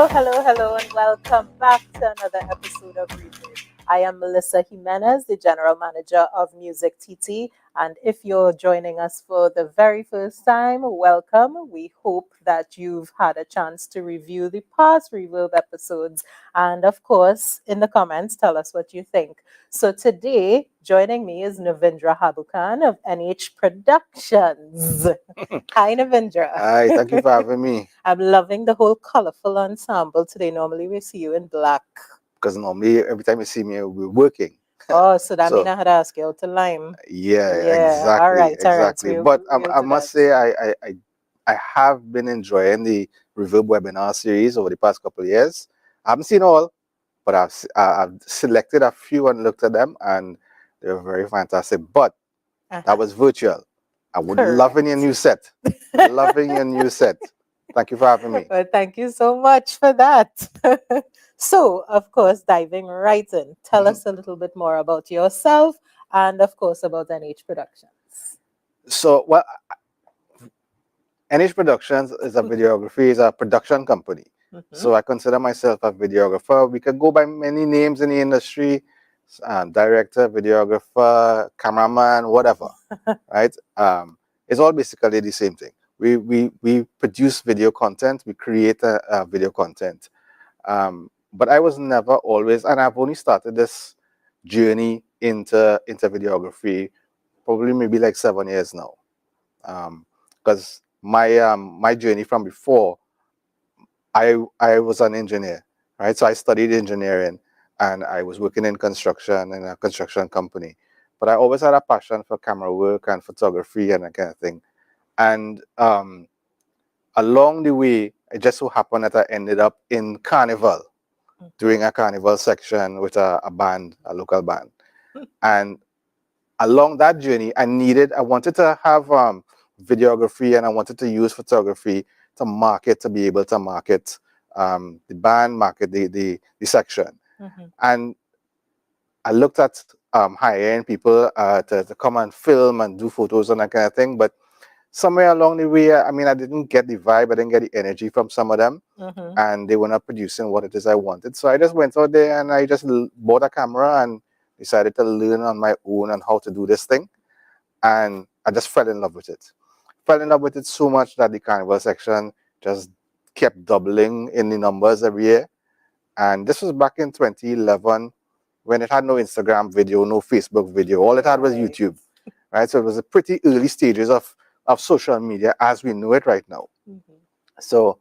Hello, and welcome back to another episode of Reverb. I am Melissa Jimenez, the General Manager of MusicTT, and if you're joining us for the very first time, welcome. We hope that you've had a chance to review the past Reverb episodes, and of course, in the comments, tell us what you think. So today, joining me is Navindra Harbukhan of NH Productions. Hi, Navindra. Hi, thank you for having me. I'm loving the whole colorful ensemble today. Normally we see you in black. Because normally every time you see me, we're working. Oh, so that means So I had to ask you out to lime. yeah, Yeah. All exactly, right. So exactly. But we'll I do must that. say, I have been enjoying the Reverb webinar series over the past couple of years. I haven't seen all, but I've selected a few and looked at them, and they were very fantastic. But that was virtual. I would love in your new set. Loving your new set. Thank you for having me. Well, thank you so much for that. So, of course, diving right in, tell us a little bit more about yourself and, of course, about NH Productions. So, well, NH Productions is a videography, is a production company. So I consider myself a videographer. We could go by many names in the industry, director, videographer, cameraman, whatever, right? It's all basically the same thing. We produce video content, we create a video content. But I was never always, and I've only started this journey into videography probably maybe like 7 years now. Because my journey from before, I was an engineer, right? So I studied engineering and I was working in construction in a construction company. But I always had a passion for camera work and photography and that kind of thing. And along the way, it just so happened that I ended up in Carnival, doing a Carnival section with a band, a local band. And along that journey, I wanted to have videography and I wanted to use photography to be able to market the band, market the section. And I looked at hiring people to come and film and do photos and that kind of thing. But somewhere along the way, I mean, I didn't get the vibe, I didn't get the energy from some of them. And they were not producing what it is I wanted. So I just went out there and I just bought a camera and decided to learn on my own on how to do this thing. And I just fell in love with it. Fell in love with it so much that the Carnival section just kept doubling in the numbers every year. And this was back in 2011 when it had no Instagram video, no Facebook video. All it had was YouTube, right? So it was the pretty early stages of social media as we know it right now. So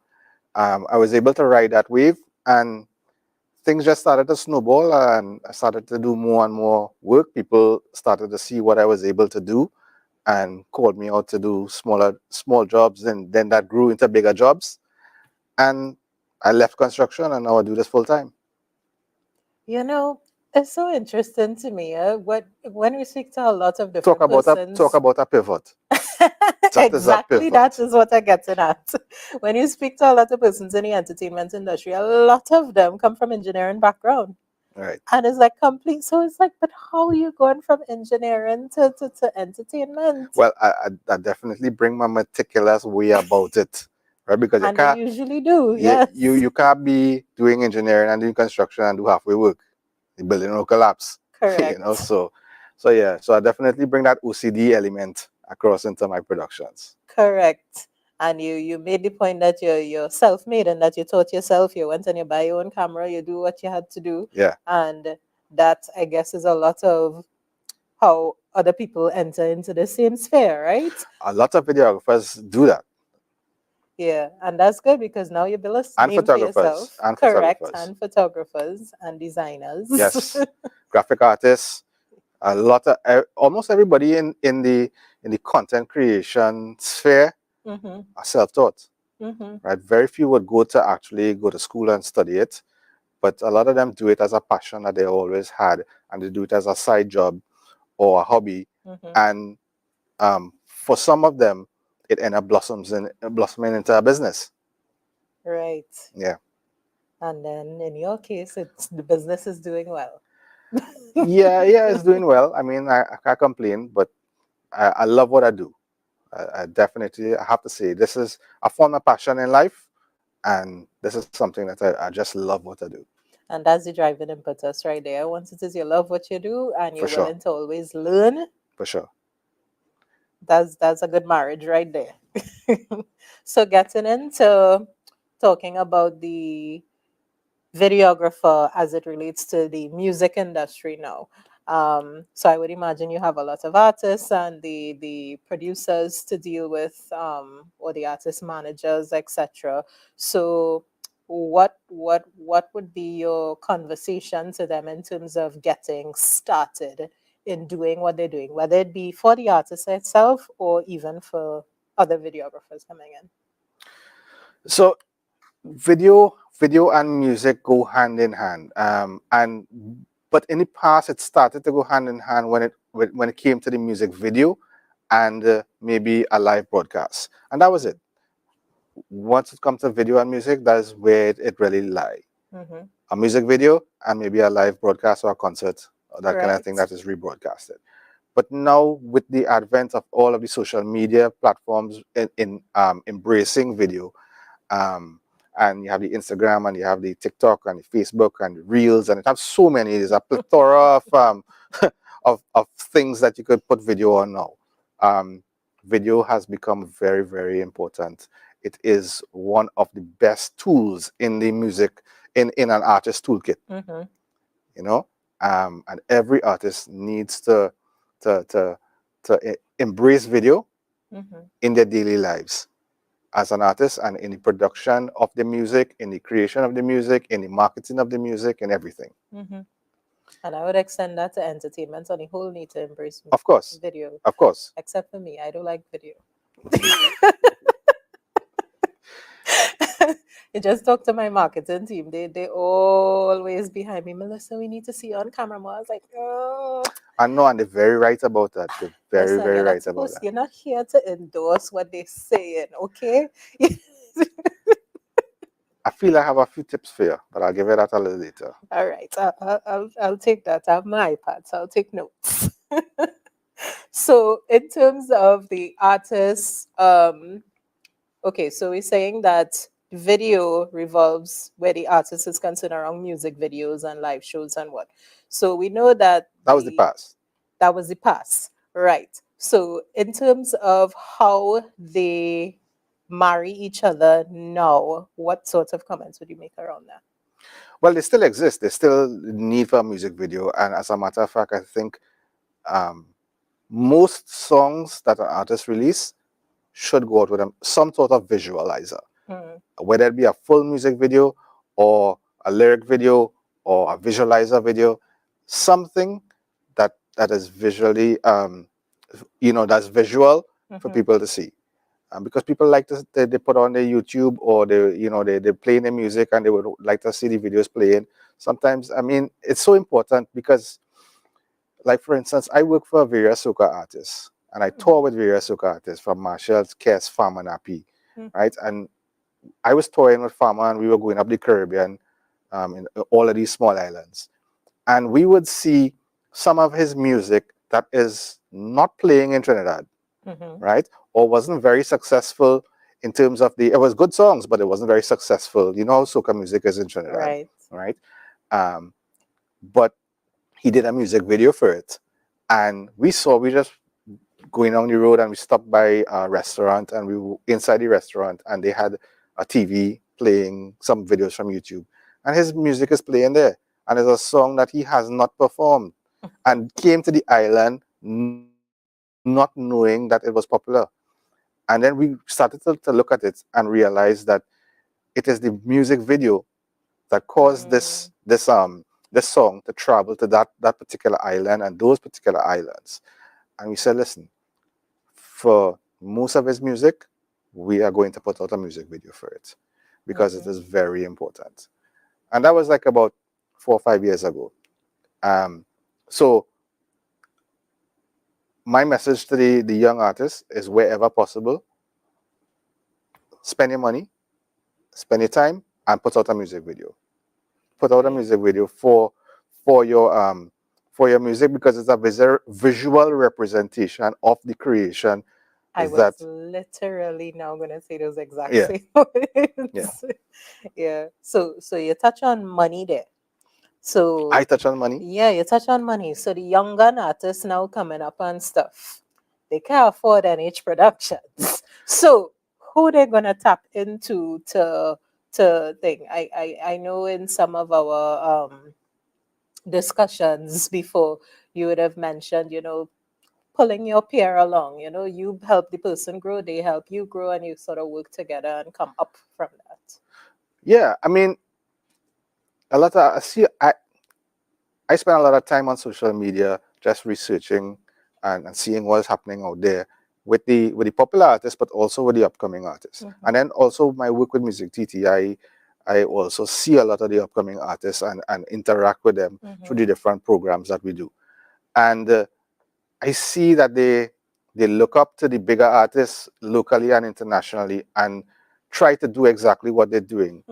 I was able to ride that wave and things just started to snowball and I started to do more and more work. People started to see what I was able to do and called me out to do small jobs, and then that grew into bigger jobs. And I left construction and now I do this full time. You know, it's so interesting to me. When we speak to a lot of different persons, talk about a pivot. exactly, that is what I'm getting at. When you speak to a lot of persons in the entertainment industry, a lot of them come from engineering background. Right. And it's like complete. So it's like, but how are you going from engineering to entertainment? Well, I definitely bring my meticulous way about it, right? Because you And can't, they usually do, yes. you can't be doing engineering and doing construction and do halfway work. The building will collapse. Correct. So yeah. So I definitely bring that OCD element across into my productions. Correct. And you made the point that you're self-made and that you taught yourself. You went and you buy your own camera, you do what you had to do. Yeah. And that, I guess, is a lot of how other people enter into the same sphere, right? A lot of videographers do that. Yeah, and that's good because now you build a name for yourself. Correct, and photographers and designers. Yes, graphic artists. A lot of almost everybody in the content creation sphere are self-taught. Right, very few would go to school and study it, but a lot of them do it as a passion that they always had, and they do it as a side job or a hobby. And for some of them, it ends up blossoming into a business. Right. Yeah. And then in your case, the business is doing well. yeah, it's doing well. I mean, I can't complain, but I love what I do. I definitely, I have to say, this is a form of passion in life, And this is something that I just love what I do. And that's the driving impetus right there. Once it is you love what you do and For you're sure. willing to always learn, For sure. that's a good marriage right there. So getting into talking about the videographer as it relates to the music industry now. So I would imagine you have a lot of artists and the producers to deal with, or the artist managers, etc. So what would be your conversation to them in terms of getting started in doing what they're doing, whether it be for the artist itself or even for other videographers coming in? So video and music go hand in hand. And but in the past, it started to go hand in hand when it came to the music video and maybe a live broadcast, and that was it. Once it comes to video and music, that is where it really lie. Mm-hmm. A music video and maybe a live broadcast or a concert or that kind of thing Right. that is rebroadcasted. But now, with the advent of all of the social media platforms in embracing video, um, and you have the Instagram and you have the TikTok and the Facebook and the Reels, and it has so many. There's a plethora of of things that you could put video on now. Video has become very, very important. It is one of the best tools in the music in an artist toolkit. Mm-hmm. You know, and every artist needs to to embrace video Mm-hmm. in their daily lives as an artist and in the production of the music, in the creation of the music, in the marketing of the music, and everything. Mm-hmm. And I would extend that to entertainment on the whole need to embrace Of course, video, of course. except for me. I don't like video. You just talk to my marketing team. They always behind me. Melissa, we need to see you on camera more. I was like, oh, I know, and they're very right about that. They're very, listen, very you're not right about supposed. that. You're not here to endorse what they're saying, okay? I feel I have a few tips for you, but I'll give you that a little later. All right, I'll take that. I have my iPad, so I'll take notes. So, in terms of the artists, okay, so we're saying that video revolves where the artist is concerned around music videos and live shows and what. So we know that That was the past. that was the past, right? So in terms of how they marry each other now, what sort of comments would you make around that? Well, they still exist. They still need for a music video, and as a matter of fact, I think um, most songs that an artist release should go out with some sort of visualizer, Mm, whether it be a full music video or a lyric video or a visualizer video, something that is visually, that's visual for mhm. people to see. Because people like to they put on their YouTube or they play their music and they would like to see the videos playing. Sometimes, I mean, it's so important because, like for instance, I work for various soca artists and I tour with various soca artists from Marshall, Kes, Farmer, and Happy, Mhm. right? And I was touring with Farmer and we were going up the Caribbean, in all of these small islands, and we would see some of his music that is not playing in Trinidad, Mhm. right? Or wasn't very successful in terms of it was good songs, but it wasn't very successful. You know how soca music is in Trinidad, Right. right? Um, but he did a music video for it. And we just going down the road and we stopped by a restaurant and we were inside the restaurant and they had a TV playing some videos from YouTube. And his music is playing there. And it's a song that he has not performed and came to the island not knowing that it was popular. And then we started to look at it and realize that it is the music video that caused Mm, this song to travel to that particular island and those particular islands. And we said, listen, for most of his music, we are going to put out a music video for it because it mhm. is very important. And that was like about 4 or 5 years ago. Um, so my message to the young artists is wherever possible, spend your money, spend your time, and put out a music video. Put out a Right. music video for your music because it's a visual representation of the creation I Is was that literally now going to say those exact yeah, same yeah. words. Yeah. So you touch on money there. I So touch on money. yeah, you touch on money. So the young gun artists now coming up and stuff, they can't afford NH Productions. So who they gonna tap into to thing? I know in some of our discussions before you would have mentioned, pulling your peer along. You help the person grow, they help you grow, and you sort of work together and come up from that. Yeah, I mean, a lot of I spend a lot of time on social media just researching and seeing what's happening out there with the popular artists, but also with the upcoming artists. Mm-hmm. And then also my work with MusicTT, I also see a lot of the upcoming artists and interact with them through Mm-hmm. the different programs that we do. And I see that they look up to the bigger artists locally and internationally and try to do exactly what they're doing,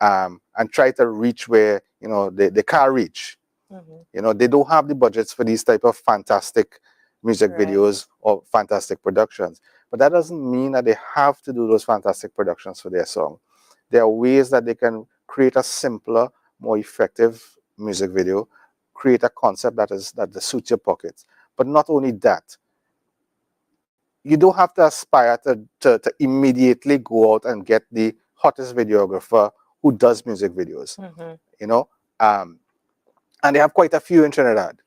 and try to reach where they can't reach. Mm-hmm. They don't have the budgets for these type of fantastic music Right. videos or fantastic productions. But that doesn't mean that they have to do those fantastic productions for their song. There are ways that they can create a simpler, more effective music video, create a concept that suits your pockets. But not only that, you don't have to aspire to immediately go out and get the hottest videographer who does music videos. Mm-hmm. You know, um, and they have quite a few in Trinidad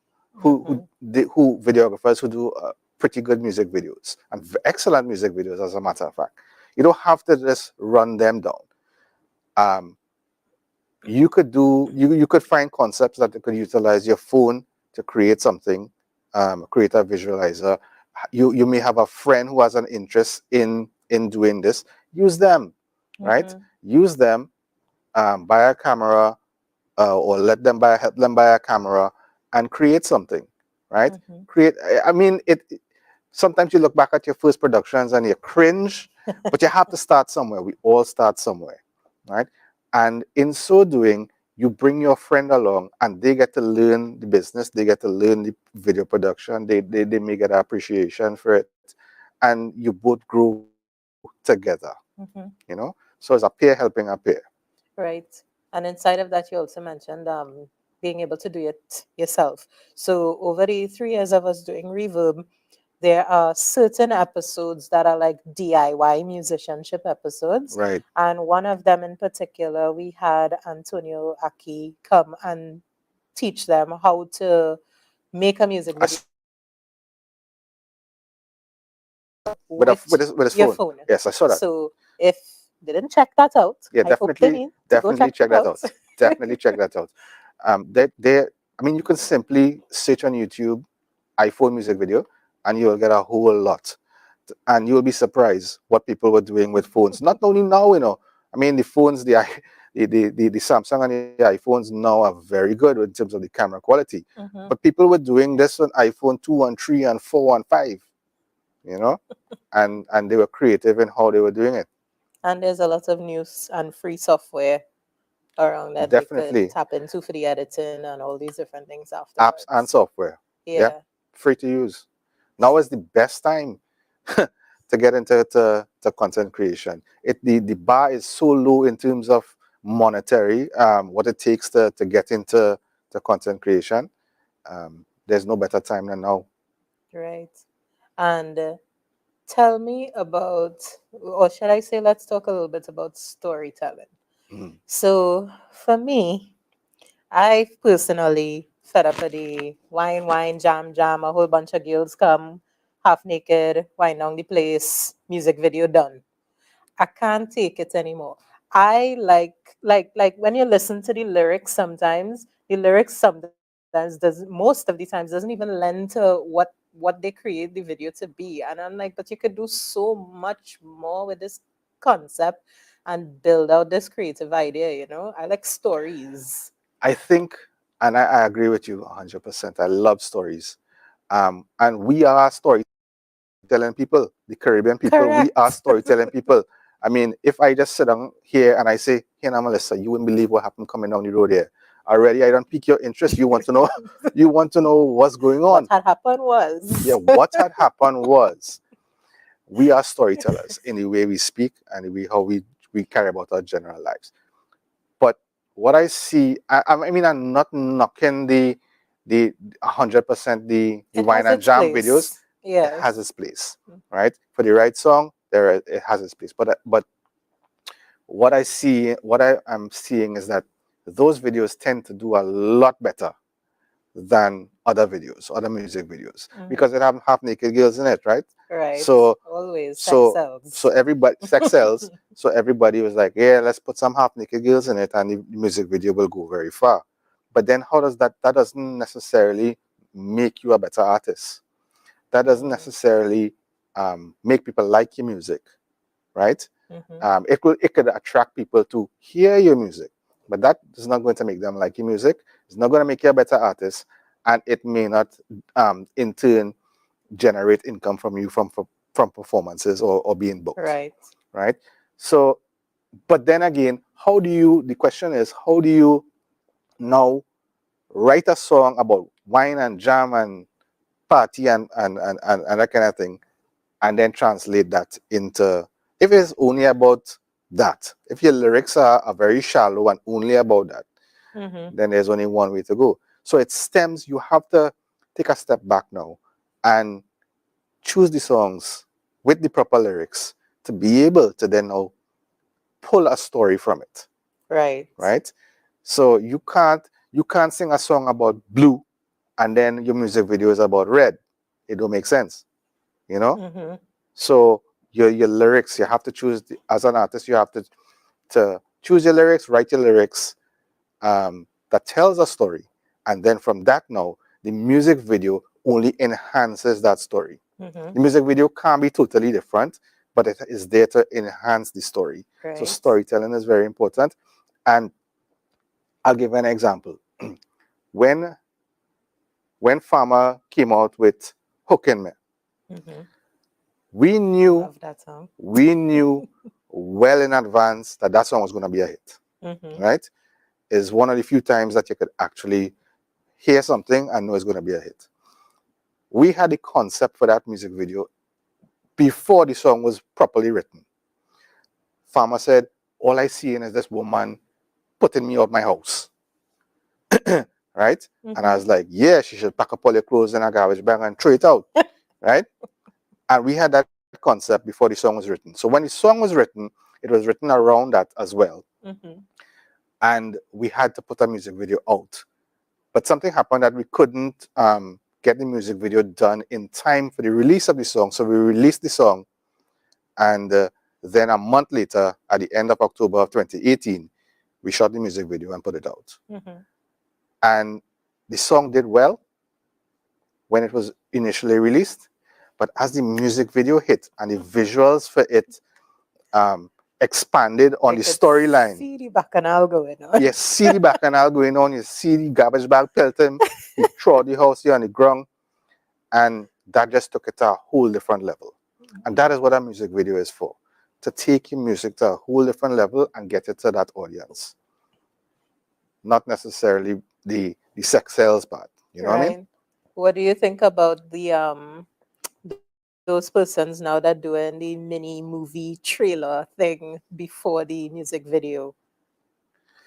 Mm-hmm. who videographers who do pretty good music videos and excellent music videos. As a matter of fact, you don't have to just run them down. Um, you could find concepts that could utilize your phone to create something, create a visualizer. You may have a friend who has an interest in doing this. Use them, right? Mm-hmm. Use them. Buy a camera, or help them buy a camera and create something, right? Mm-hmm. Create. I mean, sometimes you look back at your first productions and you cringe, but you have to start somewhere. We all start somewhere, right? And in so doing, you bring your friend along and they get to learn the business, they get to learn the video production, they may get appreciation for it, and you both grow together, Mm-hmm. So it's a peer helping a peer. Right. And inside of that, you also mentioned being able to do it yourself. So over the 3 years of us doing Reverb, there are certain episodes that are like DIY musicianship episodes. Right. And one of them in particular, we had Antonio Aki come and teach them how to make a music I video saw that with with his your phone. phone. Yes, I saw that. So if they didn't check that out, Yeah, I hope they need to go definitely check check it that out. out. Definitely check that out. I mean, you can simply search on YouTube iPhone music video, and you'll get a whole lot, and you'll be surprised what people were doing with phones. Not only now, I mean, the phones, the Samsung and the iPhones now are very good in terms of the camera quality, Mhm. but people were doing this on iPhone 213 and 415, and they were creative in how they were doing it. And there's a lot of news and free software around that they could Definitely. tap into for the editing and all these different things Apps and afterwards. software. Yeah, Yeah, free to use. Now is the best time to get into to content creation. The bar is so low in terms of monetary, what it takes to get into the content creation. There's no better time than now. right. And tell me about, or should I say, let's talk a little bit about storytelling. Mm. So for me, I personally fed up with the wine, jam, jam, a whole bunch of girls come half naked, wine down the place, music video done. I can't take it anymore. I like when you listen to the lyrics sometimes, the lyrics sometimes does most of the times doesn't even lend to what they create the video to be. And I'm like, but you could do so much more with this concept and build out this creative idea. I like stories. I think, and I agree with you 100%. I love stories. And we are storytelling people, the Caribbean people. We are storytelling Correct. people. I mean, if I just sit down here and I say, "Here now, Melissa, you wouldn't believe what happened coming down the road here." Already, I don't pique your interest. You want to know, what's going What on. had happened Yeah, was what had happened was. we are storytellers in the way we speak and the way how we carry about our general lives. But what I see, I mean, I'm not knocking the 100% the It wine has and its jam videos. place. It has Yes. its place, right? For the right song, it has its place. But what I see, what I am seeing is that those videos tend to do a lot better than other videos, other music videos, because it have half naked girls in it, right? Right. So Always sex so sells. everybody sex sells. So everybody was like, yeah, let's put some half naked girls in it, and the music video will go very far. But then how does that doesn't necessarily make you a better artist. That doesn't necessarily make people like your music, right? It could attract people to hear your music, but that is not going to make them like your music. It's not going to make you a better artist, and it may not in turn generate income from you from performances or being booked, Right. right? So, but then again, the question is, how do you now write a song about wine and jam and party and that kind of thing, and then translate that into, if it's only about that, if your lyrics are very shallow and only about that, then there's only one way to go. So it stems, you have to take a step back now and choose the songs with the proper lyrics to be able to then now pull a story from it, Right. right? So you can't sing a song about blue and then your music video is about red. It don't make sense, you know. So your lyrics, you have to choose as an artist, you have to choose your lyrics, write your lyrics that tells a story, and then from that now the music video only enhances that story. The music video can't be totally different, but it is there to enhance the story. So Right. storytelling is very important. And I'll give an example. when Farmer came out with Hookin' Me, we knew Love that song. well in advance that song was going to be a hit, right? Is one of the few times that you could actually hear something and know it's going to be a hit. We had the concept for that music video before the song was properly written. Farmer said, all I see is this woman putting me out my house. Right? And I was like, yeah, she should pack up all your clothes in a garbage bag and throw it out. Right? And we had that concept before the song was written. So when the song was written, it was written around that as well. And we had to put a music video out. But something happened that we couldn't get the music video done in time for the release of the song. So we released the song, and then a month later, at the end of October of 2018, we shot the music video and put it out. And the song did well when it was initially released, but as the music video hit and the visuals for it expanded on the storyline. See the bacchanal going on. You see the bacchanal going on, you see the garbage bag pelting, he throw the house here on the ground, and that just took it to a whole different level. And that is what a music video is for, to take your music to a whole different level and get it to that audience. Not necessarily the sex sales part. You know what I mean? What do you think about those persons now that doing the mini movie trailer thing before the music video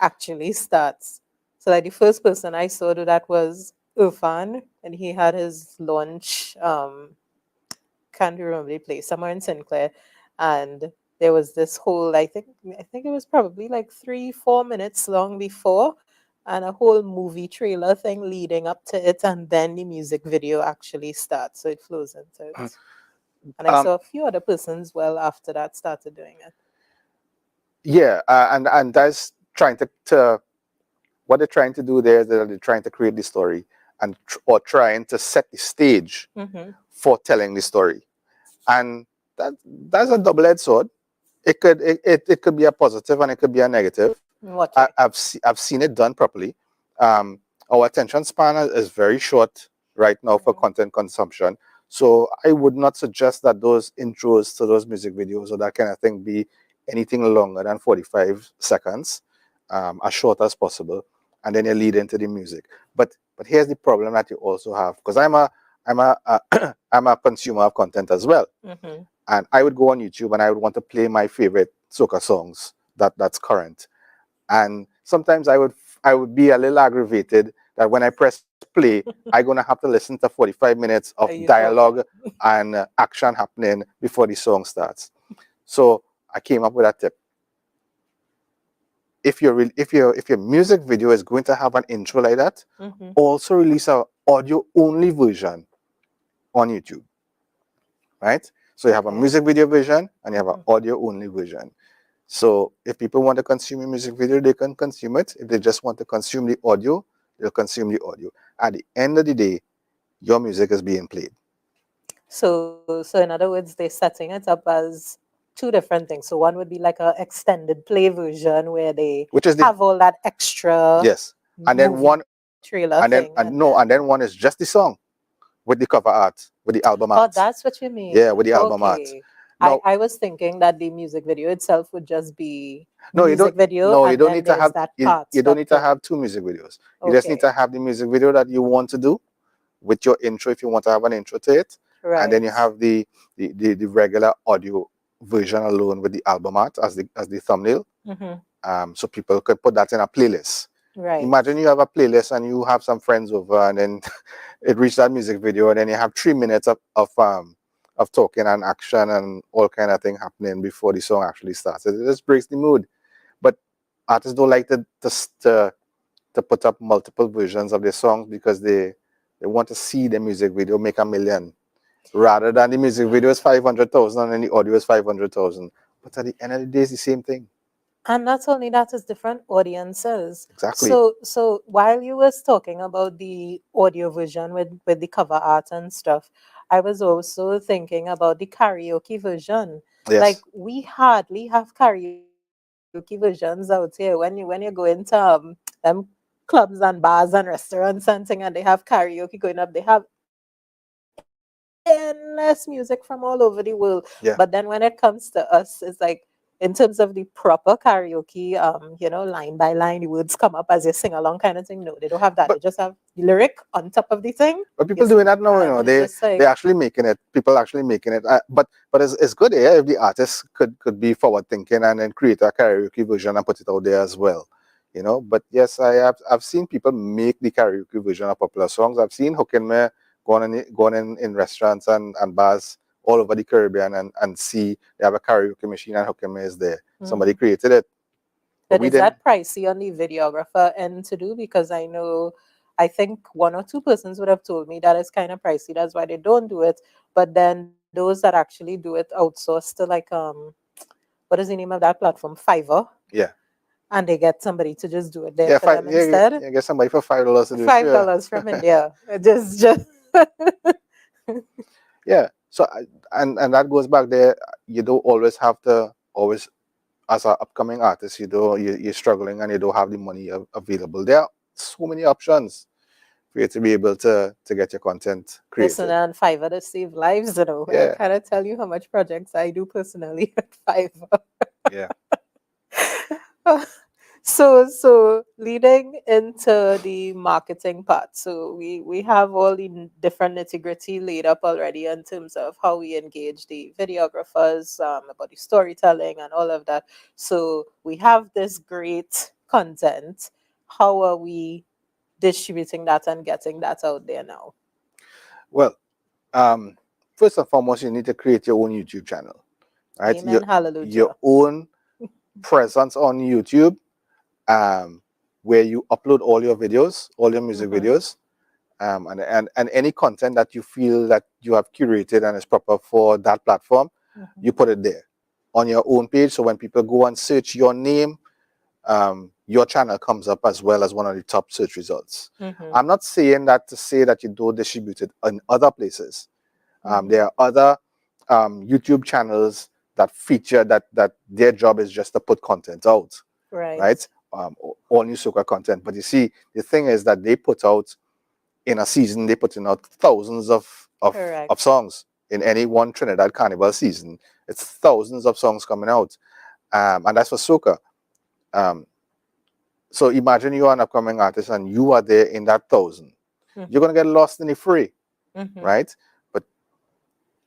actually starts? So like the first person I saw do that was Irfan, and he had his launch can't remember the place, somewhere in Sinclair, and there was this whole I think it was probably like 3-4 minutes long before, and a whole movie trailer thing leading up to it, and then the music video actually starts, so it flows into it. And I saw a few other persons well after that started doing it. Yeah, and that's trying to what they're trying to do there is that they're trying to create the story and or trying to set the stage for telling the story, and that's a double-edged sword. It could be a positive and it could be a negative. What way? I've seen it done properly. Our attention span is very short right now for content consumption, so I would not suggest that those intros to those music videos or that kind of thing be anything longer than 45 seconds, as short as possible, and then you lead into the music. But here's the problem that you also have, because I'm a I'm a consumer of content as well, and I would go on YouTube and I would want to play my favorite soca songs that's current. And sometimes I would be a little aggravated that when I press play, I'm gonna have to listen to 45 minutes of Are you dialogue talking? and action happening before the song starts. So I came up with a tip. If your music video is going to have an intro like that, Mm-hmm. also release a audio only version on YouTube, right? So you have a Okay. music video version and you have an Mhm. audio only version. So if people want to consume a music video, they can consume it. If they just want to consume the audio, they'll consume the audio. At the end of the day, your music is being played. So in other words, they're setting it up as two different things. So one would be like a extended play version where they Which is the have all that extra yes. And then movie one trailer and then thing, and and no, and then then one is just the song with the cover art, with the album oh, art. that's what you Yeah, mean. with the album art. Okay. Now, I was thinking that the music video itself would just be the no, you don't music video, no, you and don't then need to there's have that you, part you don't that need to have two music videos. You just need okay, to have the music video that you want to do with your intro if you want to have an intro to it. And then right. you have the regular audio version alone with the album art as the thumbnail. Mm-hmm. So people could put that in a playlist. Right. Imagine you have a playlist and you have some friends over and then it reached that music video and then you have 3 minutes of talking and action and all kind of thing happening before the song actually starts. It just breaks the mood. But artists don't like to put up multiple versions of their songs because they want to see the music video make a million rather than the music video is 500,000 and the audio is 500,000. But at the end of the day, it's the same thing. And not only that, it's different audiences. Exactly. So while you was talking about the audio version with the cover art and stuff, I was also thinking about the karaoke version. Like Yes. we hardly have karaoke versions out here. When you go into them clubs and bars and restaurants and thing, and they have karaoke going up, they have endless music from all over the world. But then Yeah. when it comes to us, it's like in terms of the proper karaoke, line by line, the words come up as you sing along kind of thing. No, they don't have that. They But just have the lyric on top of the thing, people doing that now, and it's just they like, actually making it. People actually making it. But it's good, yeah, if the artist could be forward thinking and then create a karaoke version and put it out there as well, you know. But yes, I've seen people make the karaoke version of popular songs. I've seen Hokkien going in restaurants and bars all over the Caribbean and see they have a karaoke machine and Hokkien is there. Somebody mhm. created it, but But we is didn't. that pricey on the videographer end to do? Because I think one or two persons would have told me that it's kind of pricey. That's why they don't do it. But then those that actually do it outsource to like what is the name of that platform? Fiverr, Yeah. and they get somebody to just do it there Yeah, for them instead. get somebody for $5 to do it. Five Sure. dollars from India. Just Yeah. So and that goes back there. You don't always have to always as an upcoming artist. You're struggling and you don't have the money available. There are so many options for you to be able to get your content listen created. on Fiverr to save lives. I Yeah. cannot tell you how much projects I do personally at Fiverr. Yeah. So leading into the marketing part, so we have all the different nitty gritty laid up already in terms of how we engage the videographers, about the storytelling and all of that. So we have this great content. How are we distributing that and getting that out there now? Well, um, first and foremost, you need to create your own YouTube channel, right? Amen. Your Hallelujah. own presence on YouTube, um, where you upload all your videos, all your music Mm-hmm, videos, and any content that you feel that you have curated and is proper for that platform, you mm-hmm, put it there on your own page. So when people go and search your name, your channel comes up as well as one of the top search results. mm-hmm, I'm not saying that to say that you don't distribute it in other places. mm-hmm. There are other YouTube channels that feature that their job is just to put content out, Right. right? All new soca content. But you see, the thing is that they put out in a season, they putting out thousands of Correct. songs in any one Trinidad Carnival season. It's thousands of songs coming out, and that's for soca. Um, so imagine you're an upcoming artist and you are there in that thousand. You're Mm-hmm, gonna get lost in the fray, mm-hmm. right? But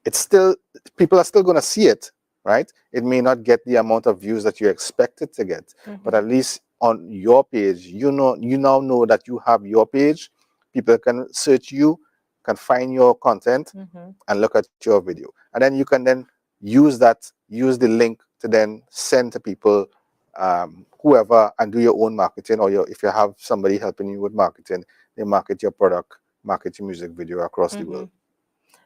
it's still, people are still going to see it, right? It may not get the amount of views that you expect it to get, but at least on your page, you now know that you have your page. People can search you, can find your content, and look at your video, and then you can then use the link to then send to people, whoever, and do your own marketing, or if you have somebody helping you with marketing, they market your product, market your music video across the world.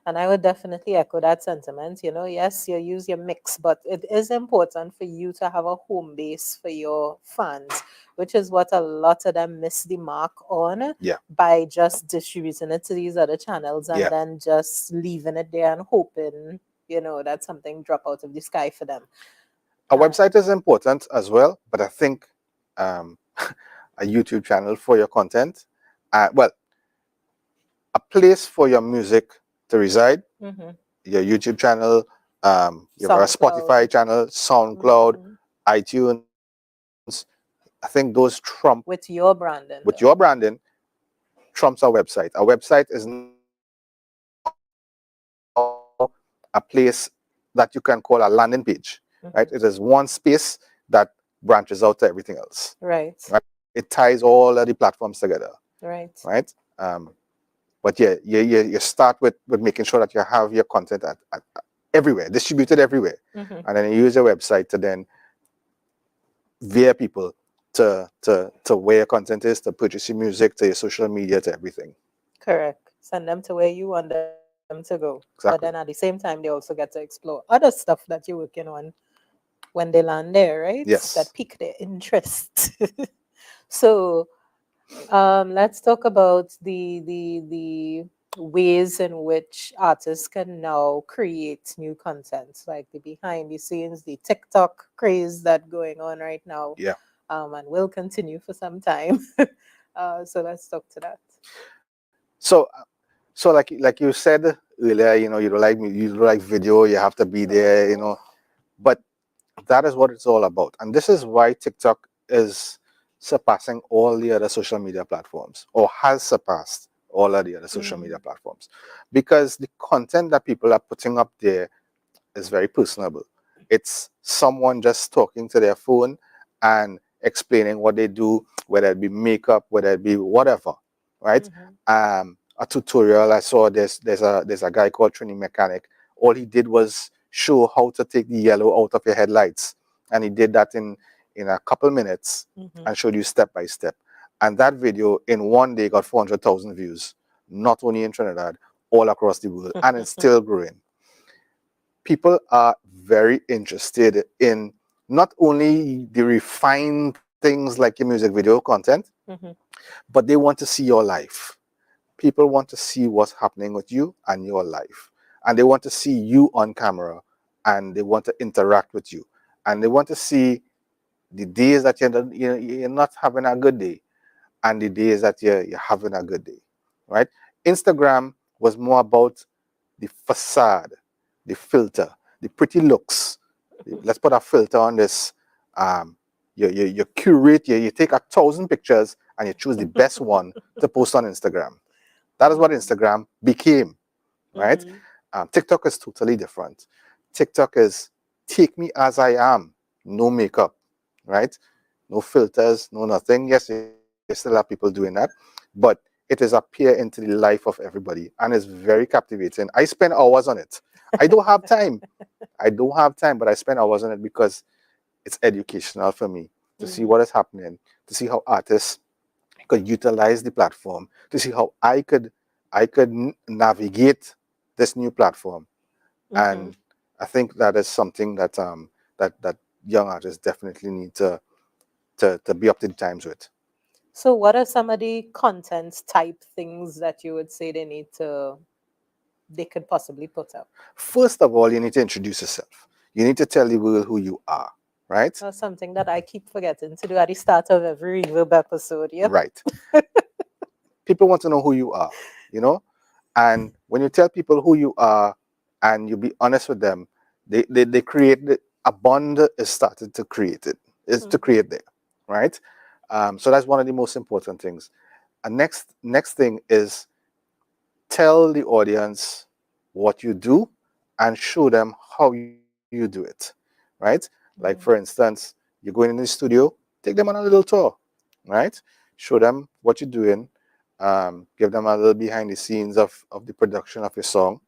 And I would definitely echo that sentiment. You know, yes, you use your mix, but it is important for you to have a home base for your fans, which is what a lot of them miss the mark on Yeah. by just distributing it to these other channels and Yeah. then just leaving it there and hoping, you know, that something drop out of the sky for them. A website is important as well, but I think a YouTube channel for your content, well, a place for your music to reside, your YouTube channel, you have a Spotify channel, SoundCloud, iTunes. I think those trump with your branding. With your branding, trumps our website. Our website is now a place that you can call a landing page, right? It is one space that branches out to everything else. Right. It ties all of the platforms together. Right. But yeah, you start with making sure that you have your content at everywhere, distributed everywhere, and then you use your website to then veer people to where your content is, to purchase your music, to your social media, to everything. Correct. Send them to where you want them to go. Exactly. But then at the same time, they also get to explore other stuff that you're working on when they land there, right? Yes. That pique their interest. So let's talk about the ways in which artists can now create new content, like the behind the scenes, the TikTok craze that going on right now. Yeah. And will continue for some time. So let's talk to that. So like you said earlier, you don't like you don't like video, you have to be there, but that is what it's all about. And this is why TikTok is surpassing all the other social media platforms, or has surpassed all of the other social media platforms, because the content that people are putting up there is very personable. It's someone just talking to their phone and explaining what they do, whether it be makeup, whether it be whatever, right? A tutorial I saw, there's a guy called Trini Mechanic. All he did was show how to take the yellow out of your headlights, and he did that in a couple minutes and showed you step by step. And that video in one day got 400,000 views, not only in Trinidad, all across the world, and it's still growing. People are very interested in not only the refined things like your music video content, but they want to see your life. People want to see what's happening with you and your life. And they want to see you on camera, and they want to interact with you. And they want to see the days that you're not having a good day, and the days that you're having a good day, right? Instagram was more about the facade, the filter, the pretty looks. Let's put a filter on this. You curate, you take 1,000 pictures and you choose the best one to post on Instagram. That is what Instagram became, right? TikTok is totally different. TikTok is take me as I am, no makeup, right? No filters, no nothing. Yes, you still have people doing that, but it is a peer into the life of everybody, and it's very captivating. I spend hours on it. I don't have time. But I spend hours on it because it's educational for me to see what is happening, to see how artists could utilize the platform, to see how I could navigate this new platform. And I think that is something that that young artists definitely need to be up to the times with. So what are some of the content type things that you would say they could possibly put up? First of all, you need to introduce yourself. You need to tell the world who you are, right? That's something that I keep forgetting to do at the start of every Reverb episode. Yep. Right. People want to know who you are, and when you tell people who you are and you be honest with them, they create a bond is started to create it. Is to create there, right? So that's one of the most important things. And next thing is tell the audience what you do and show them how you do it, right? Like, for instance, you're going in the studio, take them on a little tour, right? Show them what you're doing, give them a little behind the scenes of the production of your song.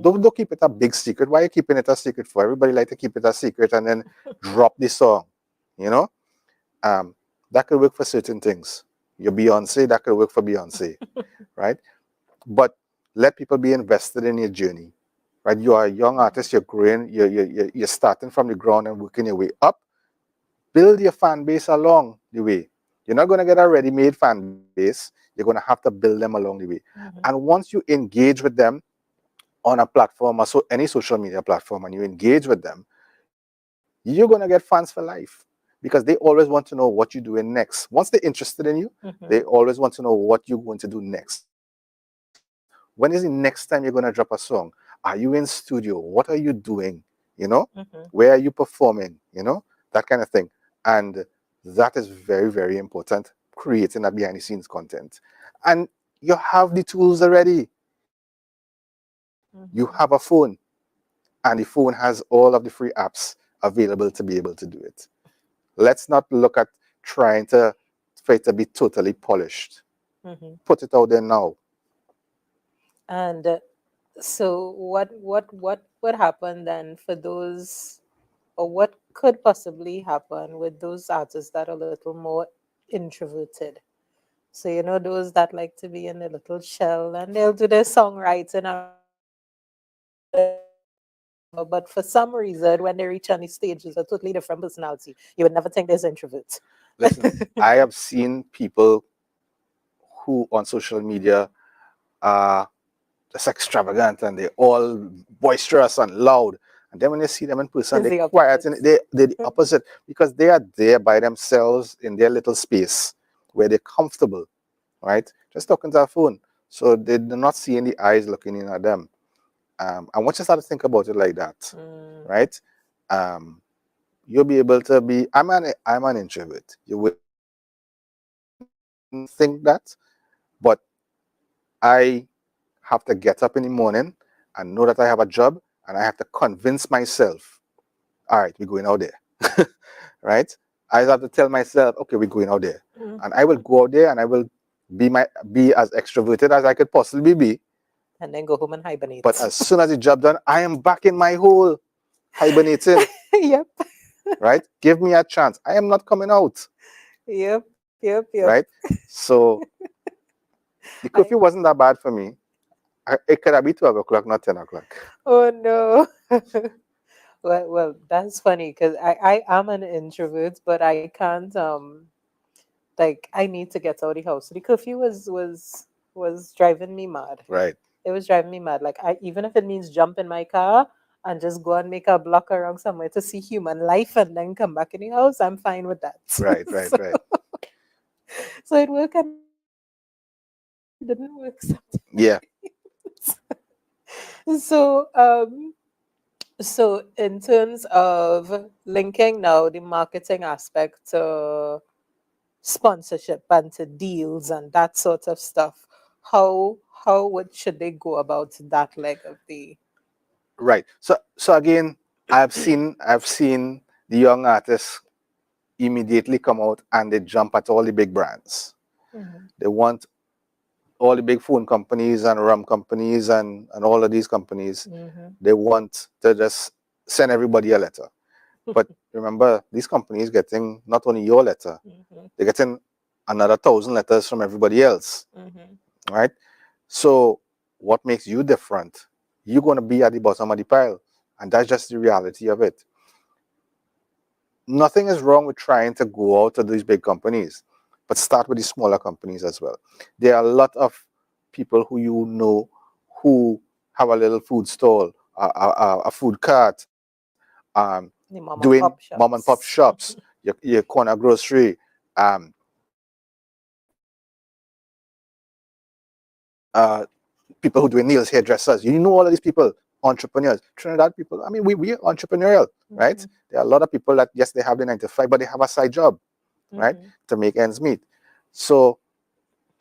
Don't keep it a big secret. Why are you keeping it a secret for? Everybody like to keep it a secret and then drop the song, you know? That could work for certain things. Your Beyonce, that could work for Beyonce, right? But let people be invested in your journey, right? You are a young artist, you're growing, you're starting from the ground and working your way up. Build your fan base along the way. You're not going to get a ready-made fan base. You're going to have to build them along the way. And once you engage with them on a platform or any social media platform and you engage with them, you're going to get fans for life because they always want to know what you're doing next. Once they're interested in you, they always want to know what you're going to do next. When is the next time you're going to drop a song? Are you in studio? What are you doing? You know, where are you performing? You know, that kind of thing. And that is very, very important, creating that behind the scenes content. And you have the tools already. You have a phone, and the phone has all of the free apps available to be able to do it. Let's not look at trying to for it to be totally polished. Put it out there now. And so what would happen then for those, or what could possibly happen with those artists that are a little more introverted? So, you know, those that like to be in a little shell and they'll do their songwriting but for some reason, when they reach any stage, it's a totally different personality. You would never think there's introverts. Listen, I have seen people who on social media are just extravagant and they're all boisterous and loud. And then when you see them in person, It's the they're quiet opposite. and they're the opposite because they are there by themselves in their little space where they're comfortable, right? Just talking to a phone. So they're not seeing the eyes looking in at them. And once you start to think about it like that, right? You'll be able to be. I'm an introvert. You wouldn't think that, but I have to get up in the morning and know that I have a job, and I have to convince myself, all right, we're going out there, right? I have to tell myself, okay, we're going out there, and I will go out there and I will be as extroverted as I could possibly be. And then go home and hibernate. But as soon as the job done, I am back in my hole, hibernating. Yep. Right? Give me a chance. I am not coming out. Yep. Right? So the curfew wasn't that bad for me. It could have been 12 o'clock, not 10 o'clock. Oh no. Well, that's funny because I am an introvert, but I can't like I need to get out of the house. The curfew was driving me mad. Right. It was driving me mad. Like I, even if it means jump in my car and just go and make a block around somewhere to see human life and then come back in the house, I'm fine with that. Right. So it worked and it didn't work sometimes. Yeah. So so in terms of linking now the marketing aspect to sponsorship and to deals and that sort of stuff, should they go about that leg of the Right. So again, I've seen the young artists immediately come out and they jump at all the big brands. They want all the big phone companies and rum companies and all of these companies. They want to just send everybody a letter. But remember, these companies getting not only your letter, they're getting another 1,000 letters from everybody else. Right? So what makes you different? You're going to be at the bottom of the pile. And that's just the reality of it. Nothing is wrong with trying to go out to these big companies, but start with the smaller companies as well. There are a lot of people who you know who have a little food stall, a food cart, doing mom and pop shops, your corner grocery, people who doing nails, hairdressers. You know all of these people, entrepreneurs, Trinidad people. I mean, we are entrepreneurial, right? There are a lot of people that, yes, they have the 9 to 5, but they have a side job, right, to make ends meet. So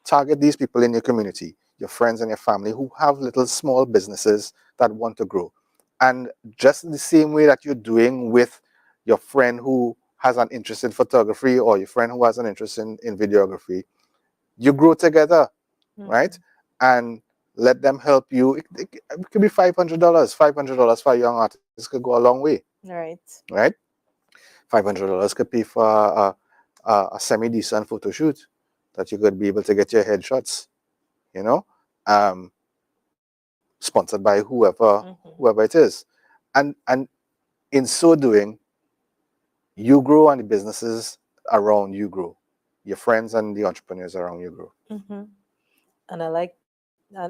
target these people in your community, your friends and your family who have little small businesses that want to grow. And just the same way that you're doing with your friend who has an interest in photography or your friend who has an interest in videography, you grow together, right? And let them help you. It could be $500. $500 for a young artist could go a long way, Right. right? $500 could pay for a semi-decent photo shoot that you could be able to get your headshots, you know, um, sponsored by whoever it is. And in so doing, you grow and the businesses around you grow. Your friends and the entrepreneurs around you grow. And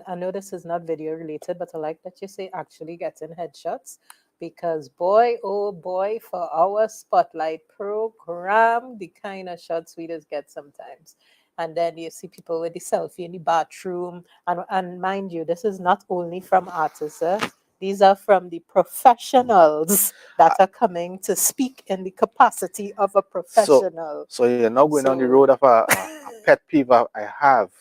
I know this is not video related, but I like that you say actually getting headshots because boy, oh boy, for our spotlight program, the kind of shots we just get sometimes. And then you see people with the selfie in the bathroom. And mind you, this is not only from artists. These are from the professionals that Uh, are coming to speak in the capacity of a So, professional. so you're now going on the So, road of a pet peeve I have.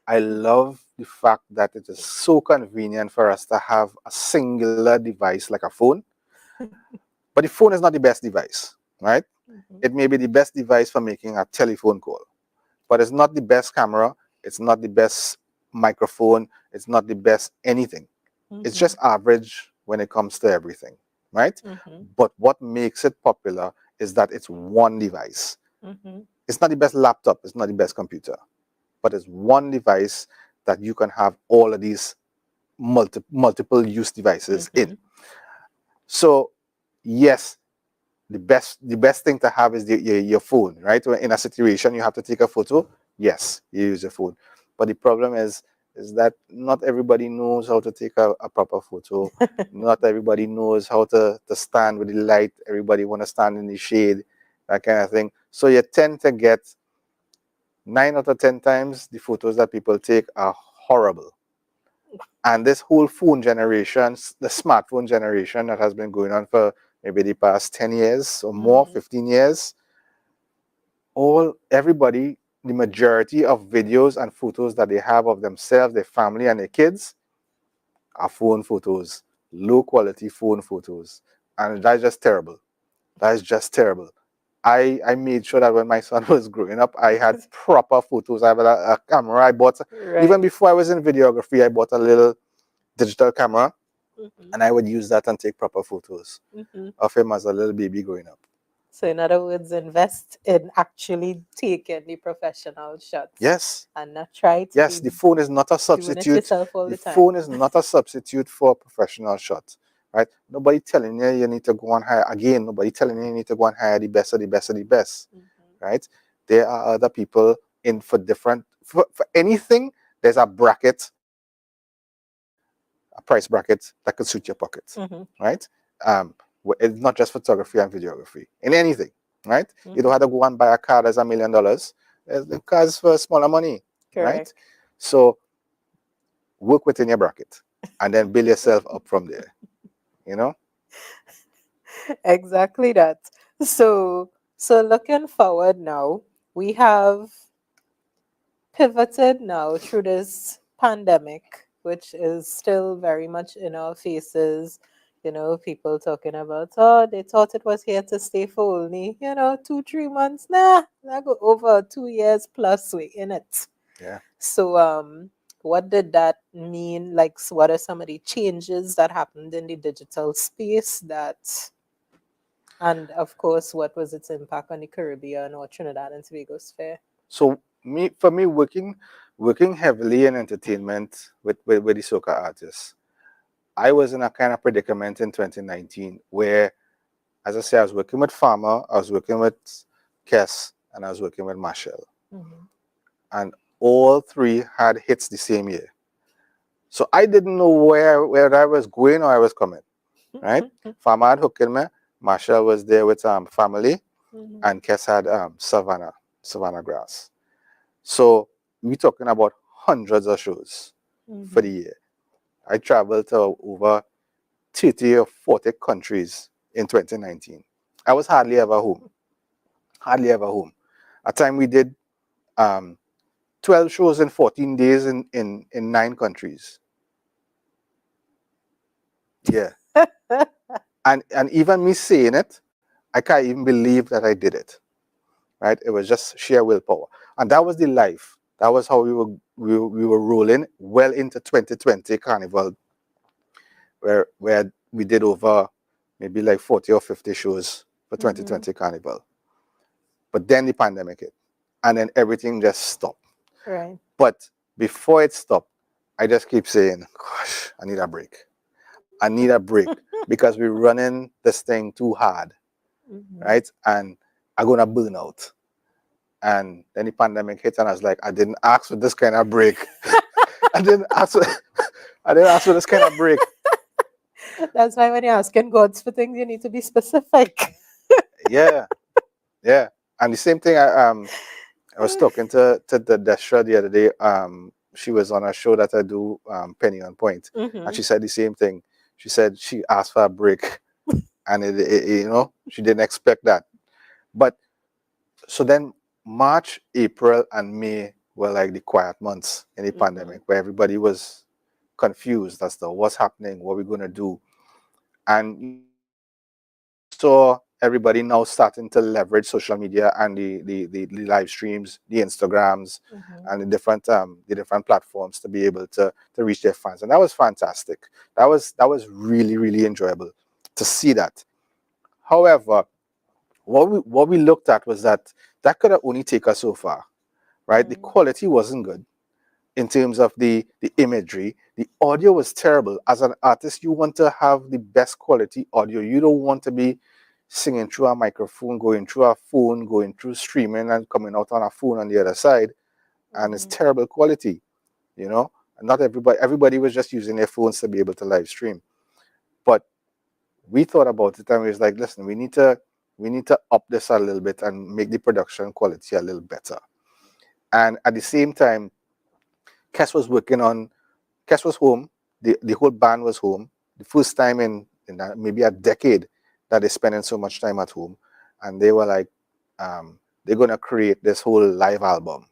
I love the fact that it is so convenient for us to have a singular device like a phone. But the phone is not the best device, right? It may be the best device for making a telephone call, but it's not the best camera. It's not the best microphone. It's not the best anything. It's just average when it comes to everything, right? But what makes it popular is that it's one device. It's not the best laptop. It's not the best computer, but it's one device that you can have all of these multiple use devices in. So yes, the best thing to have is your phone, right? When in a situation you have to take a photo, yes, you use your phone. But the problem is that not everybody knows how to take a proper photo. Not everybody knows how to stand with the light. Everybody want to stand in the shade, that kind of thing. So you tend to get 9 out of 10 times the photos that people take are horrible. And this whole phone generation, the smartphone generation that has been going on for maybe the past 10 years or more, 15 years, everybody, the majority of videos and photos that they have of themselves, their family, and their kids are phone photos, low quality phone photos. And that's just terrible. That is just terrible. I made sure that when my son was growing up, I had proper photos. I had a camera. I bought, even right. before I was in videography, I bought a little digital camera and I would use that and take proper photos of him as a little baby growing up. So, in other words, invest in actually taking the professional shots Yes, and not try to yes, be the phone is not a doing it substitute. yourself all The the time. phone is not a substitute for a professional shot, right? Nobody telling you you need to go and hire, again, nobody telling you you need to go and hire the best of the best of the best, right? There are other people in for different, for anything, there's a bracket, a price bracket that could suit your pocket, right? It's not just photography and videography, in anything, right? You don't have to go and buy a car that's $1 million. The cars for smaller money, right? Correct. So work within your bracket and then build yourself up from there, you know? Exactly that. So looking forward now, we have pivoted now through this pandemic, which is still very much in our faces. People talking about, oh, they thought it was here to stay for only, 2, 3 months. Nah, I go over 2 years plus we in it. Yeah. So, what did that mean? Like, what are some of the changes that happened in the digital space and of course, what was its impact on the Caribbean or Trinidad and Tobago sphere? So for me, working heavily in entertainment with the soca artists, I was in a kind of predicament in 2019 where, as I say, I was working with Farmer, I was working with Kess, and I was working with Marshall. And all three had hits the same year. So I didn't know where I was going or I was coming, right? Farmer had hooked me, Marshall was there with family, and Kess had Savannah Grass. So we're talking about hundreds of shows for the year. I traveled to over 30 or 40 countries in 2019. I was hardly ever home. Hardly ever home. At time we did 12 shows in 14 days in 9 countries. Yeah. And even me saying it, I can't even believe that I did it. Right? It was just sheer willpower, and that was the life. That was how we were rolling well into 2020 Carnival, where we did over maybe like 40 or 50 shows for 2020 Carnival. But then the pandemic hit, and then everything just stopped. Right. But before it stopped, I just keep saying, "Gosh, I need a break. I need a break because we're running this thing too hard, right? And I'm gonna burn out." And then the pandemic hit, and I was like, I didn't ask for this kind of break. I didn't ask for, I didn't ask for this kind of break. That's why when you're asking gods for things, you need to be specific. Yeah, yeah. And the same thing, I was talking to the Dslr the other day. She was on a show that I do, Penny on Point, and she said the same thing. She said she asked for a break, and she didn't expect that. But so then March, April, and May were like the quiet months in the pandemic, where everybody was confused as to what's happening, what we're gonna do, and you saw everybody now starting to leverage social media and the live streams, the Instagrams, and the different platforms to be able to reach their fans, and that was fantastic. That was really really enjoyable to see that. However, what we looked at was that could have only take us so far, right? The quality wasn't good in terms of the imagery. The audio was terrible. As an artist, you want to have the best quality audio. You don't want to be singing through a microphone, going through a phone, going through streaming and coming out on a phone on the other side, and it's terrible quality, you know. And not everybody was just using their phones to be able to live stream. But we thought about it and we was like, listen, we need to up this a little bit and make the production quality a little better. And at the same time, Kes was Kes was home. The whole band was home. The first time in maybe a decade that they're spending so much time at home. And they were like, they're going to create this whole live album.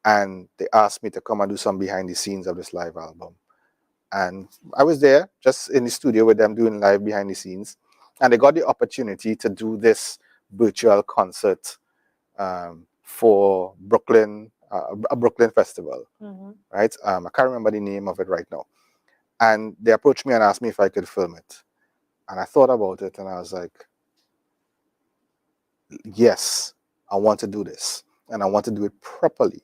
And they asked me to come and do some behind the scenes of this live album. And I was there just in the studio with them doing live behind the scenes. And they got the opportunity to do this virtual concert, for Brooklyn, a Brooklyn festival, right? I can't remember the name of it right now. And they approached me and asked me if I could film it. And I thought about it and I was like, yes, I want to do this. And I want to do it properly.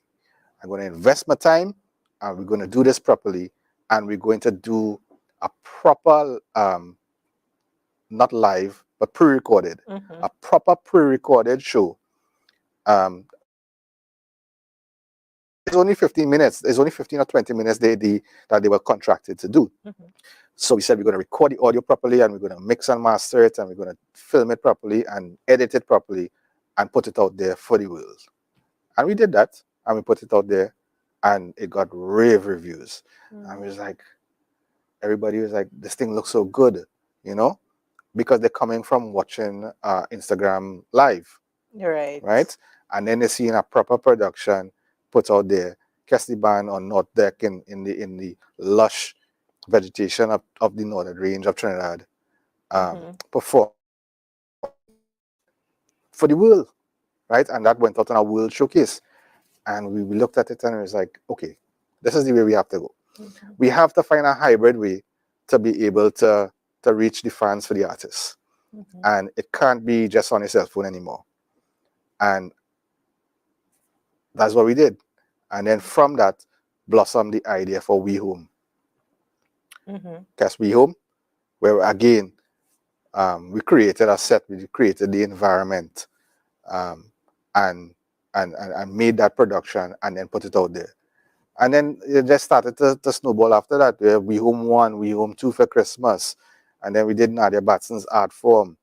I'm going to invest my time and we're going to do this properly. And we're going to do a proper, not live, but pre-recorded, a proper pre-recorded show. It's only 15 minutes. It's only 15 or 20 minutes that they were contracted to do. So we said we're going to record the audio properly and we're going to mix and master it and we're going to film it properly and edit it properly and put it out there for the world. And we did that and we put it out there and it got rave reviews. And we was like, everybody was like, this thing looks so good, you know, because they're coming from watching Instagram live. Right? And then they're seeing a proper production put out there. Cast the band on North Deck in the lush vegetation of the northern range of Trinidad, perform for the world, right? And that went out on a world showcase. And we looked at it and it was like, okay, this is the way we have to go. We have to find a hybrid way to be able to reach the fans for the artists. And it can't be just on your cell phone anymore. And that's what we did. And then from that blossomed the idea for We Home. Because We Home, where again, we created a set, we created the environment, and made that production and then put it out there. And then it just started to snowball after that. Where We Home 1, We Home 2 for Christmas. And then we did Nadia Batson's art form.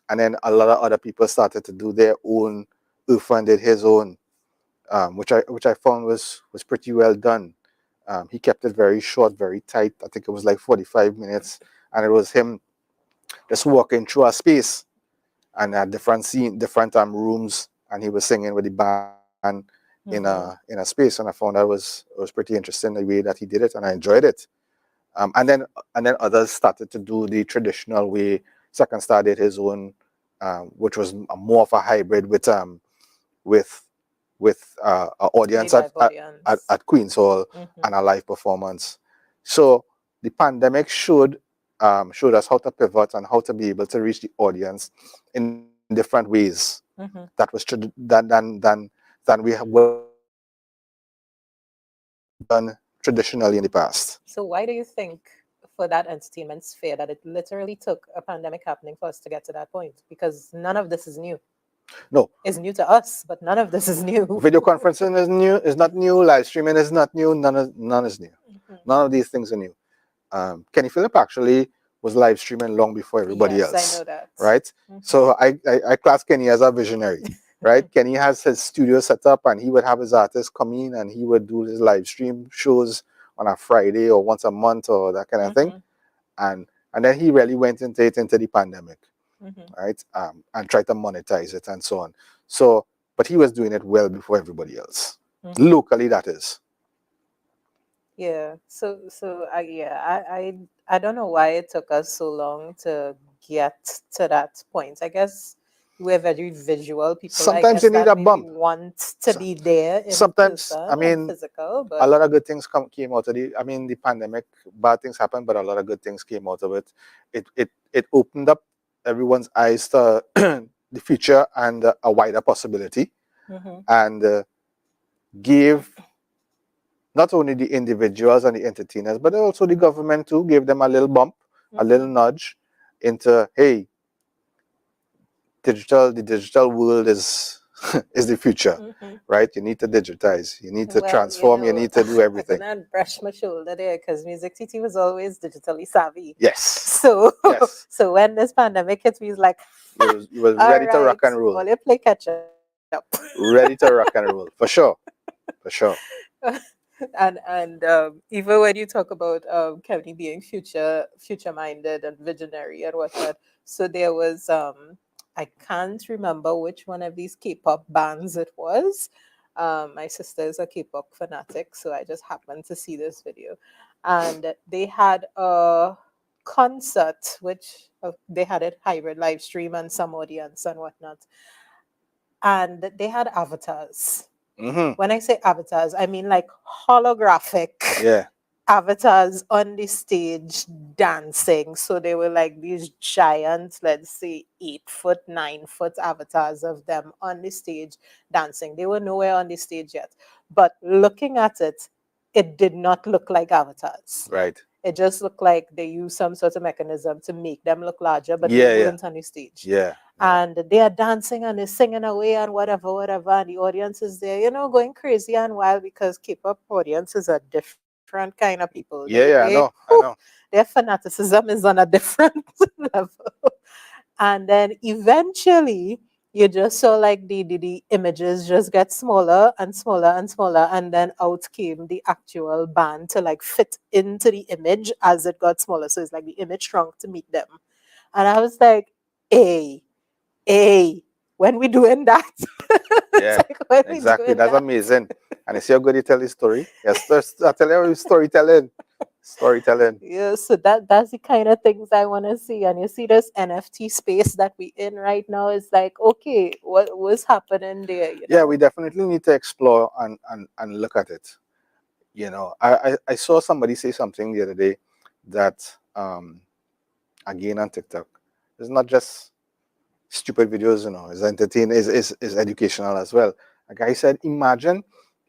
And then a lot of other people started to do their own. Irfan did his own, which I found was pretty well done. He kept it very short, very tight. I think it was like 45 minutes. And it was him just walking through a space and a different scene, different rooms. And he was singing with the band in a space. And I found that was pretty interesting the way that he did it. And I enjoyed it. And then others started to do the traditional way. Second Star did his own, which was more of a hybrid with an The audience live audience. at Queen's Hall Mm-hmm. and a live performance. So the pandemic showed us how to pivot and how to be able to reach the audience in different ways. Mm-hmm. That was than we would have done traditionally in the past. So why do you think for that entertainment sphere that it literally took a pandemic happening for us to get to that point? Because none of this is new. No, It's new to us, but none of this is new. video conferencing is new. Is not new. Live streaming is not new. None is new. Mhm. None of these things are new. Kenny Phillip actually was live streaming long before everybody Yes, I else, know that. right? Mhm. So I class Kenny as a visionary, right? Kenny has his studio set up, and he would have his artists come in, and he would do his live stream shows on a Friday or once a month or that kind of thing, Mhm. and then he really went into the pandemic, Mhm. right? And tried to monetize it and so on. So, but he was doing it well before everybody else, Mhm. locally, that is. Yeah. So I don't know why it took us so long to get to that point. I guess we're very visual people. I Sometimes guess you need that a maybe bump. want to So, be there in sometimes, I person and mean, physical, a but lot of good things came out of the pandemic. Bad things happened, but a lot of good things came out of it. It opened up everyone's eyes to the future and a wider possibility, Mhm. and gave not only the individuals and the entertainers, but also the government too, gave them a little bump, a little Mhm. nudge into, hey, the digital world is is the future, Mhm. right? You need to digitize, you need to Well, transform, you need to do I'm everything. gonna brush my shoulder there because MusicTT was always digitally savvy. Yes, So, yes. so when this pandemic hit me, it's like, You was all ready to right, rock and roll, all you play catch up. ready to rock and roll for sure, for sure. And even when you talk about Kevin being future minded and visionary and whatnot, so there was I can't remember which one of these K-pop bands it was. My sister is a K-pop fanatic, so I just happened to see this video, and they had a concert which they had it hybrid live stream and some audience and whatnot, and they had avatars. Hmm. When I say avatars, I mean like holographic Yeah, avatars on the stage dancing. So they were like these giant, let's say 8 foot, 9 foot avatars of them on the stage dancing. They were nowhere on the stage yet. But looking at it, it did not look like avatars. right. It just looked like they used some sort of mechanism to make them look larger, but they Yeah, yeah, weren't on the stage. yeah, yeah. And they are dancing and they're singing away and whatever, whatever. And the audience is there, going crazy and wild because K-pop audiences are different kind of people. Yeah, yeah. I know, I Whew, know. their fanaticism is on a different level. And then eventually you just saw like the images just get smaller and smaller and smaller, and then out came the actual band to like fit into the image as it got smaller. So it's like the image shrunk to meet them. And I was like, hey, hey, when we doing that? It's Yeah, like, when we exactly. doing That's that? amazing. And you see how good you tell the story. Yes, I tell you, storytelling, storytelling. Yeah, so that's the kind of things I want to see. And you see this NFT space that we in right now is like, okay, what was happening there, Yeah, we definitely need to explore and look at it. I saw somebody say something the other day that again on TikTok, it's not just stupid videos, it's entertaining, is educational as well. A guy said, imagine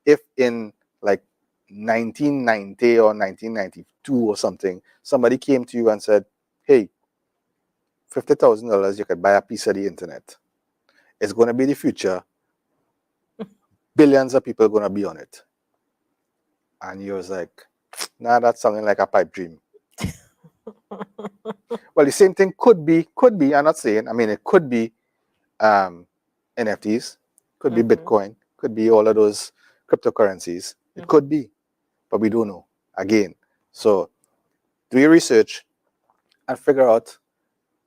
if in like 1990 or 1992 or something, somebody came to you and said, hey, $50,000, you could buy a piece of the internet. It's going to be the future. Billions of people are going to be on it. And he was like, nah, that's something like a pipe dream. Well, the same thing could be, I'm not saying, I mean, it could be um, NFTs, could be Mm-hmm. Bitcoin, could be all of those cryptocurrencies. It Mm-hmm. could be, but we don't know. Again, so do your research and figure out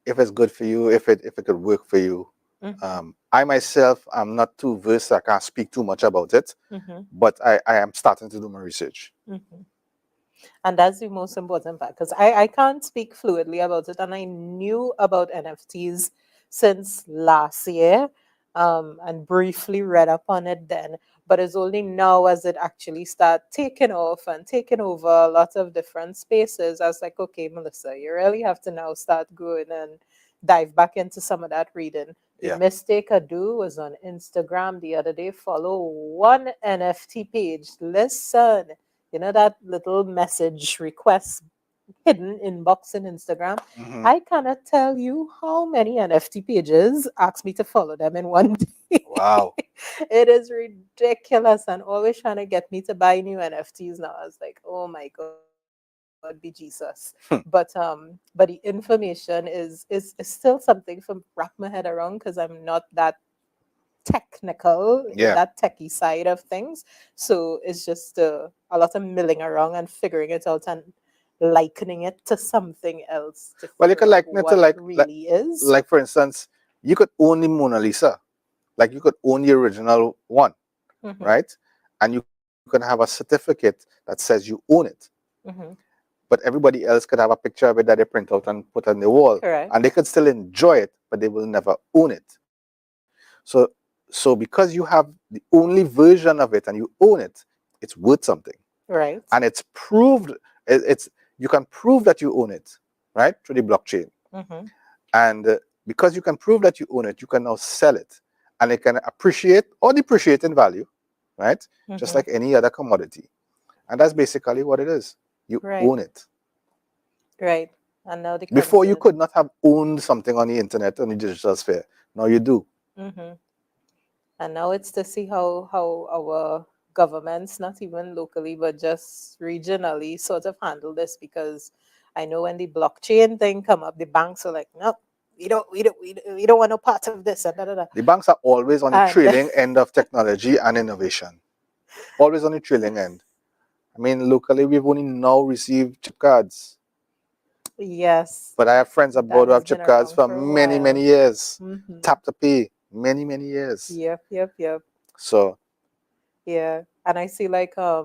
if it's good for you, if it could work for you. Mm-hmm. I myself, I'm not too versed. I can't speak too much about it, Mm-hmm. but I am starting to do my research. Mm-hmm. And that's the most important part because I can't speak fluidly about it. And I knew about NFTs since last year and briefly read up on it then. But it's only now as it actually started taking off and taking over a lot of different spaces. I was like, okay, Melissa, you really have to now start going and dive back into some of that reading. The Yeah. mistake I do was on Instagram the other day, follow one NFT page. Listen, you know that little message request hidden inbox in Instagram? Mhm. I cannot tell you how many NFT pages ask me to follow them in one day. Wow. It is ridiculous and always trying to get me to buy new NFTs now. I was like, oh my God, be Jesus. But the information is still something to wrap my head around because I'm not that technical in Yeah. that techie side of things. So it's just a lot of milling around and figuring it out and likening it to something else to Well, you figure could out liken it to what it really is. like for instance, you could own the Mona Lisa, like you could own the original one, Mhm, right? And you can have a certificate that says you own it. mhm. But everybody else could have a picture of it that they print out and put on the wall, Correct. and they could still enjoy it, but they will never own it. So because you have the only version of it and you own it, it's worth something, Right. and it's proved. It's you can prove that you own it, right, through the blockchain. Mm-hmm. And because you can prove that you own it, you can now sell it, and it can appreciate or depreciate in value, right? Just Mm-hmm. like any other commodity. And that's basically what it is. You Right. own it. Right. And now the Before, you concern. could not have owned something on the internet, on the digital sphere. Now you do. Mm-hmm. And now it's to see how our governments, not even locally, but just regionally, sort of handle this because I know when the blockchain thing come up, the banks are like, no, we don't want no part of this and da, da, da. The banks are always on the And trailing end of technology and innovation. Always on the trailing end. I mean, locally, we've only now received chip cards. yes, But I have friends abroad that who has have been chip cards around for for a many, while. many years. Mm-hmm. Tap to pay, many, many years. Yep. So, Yeah. And I see like a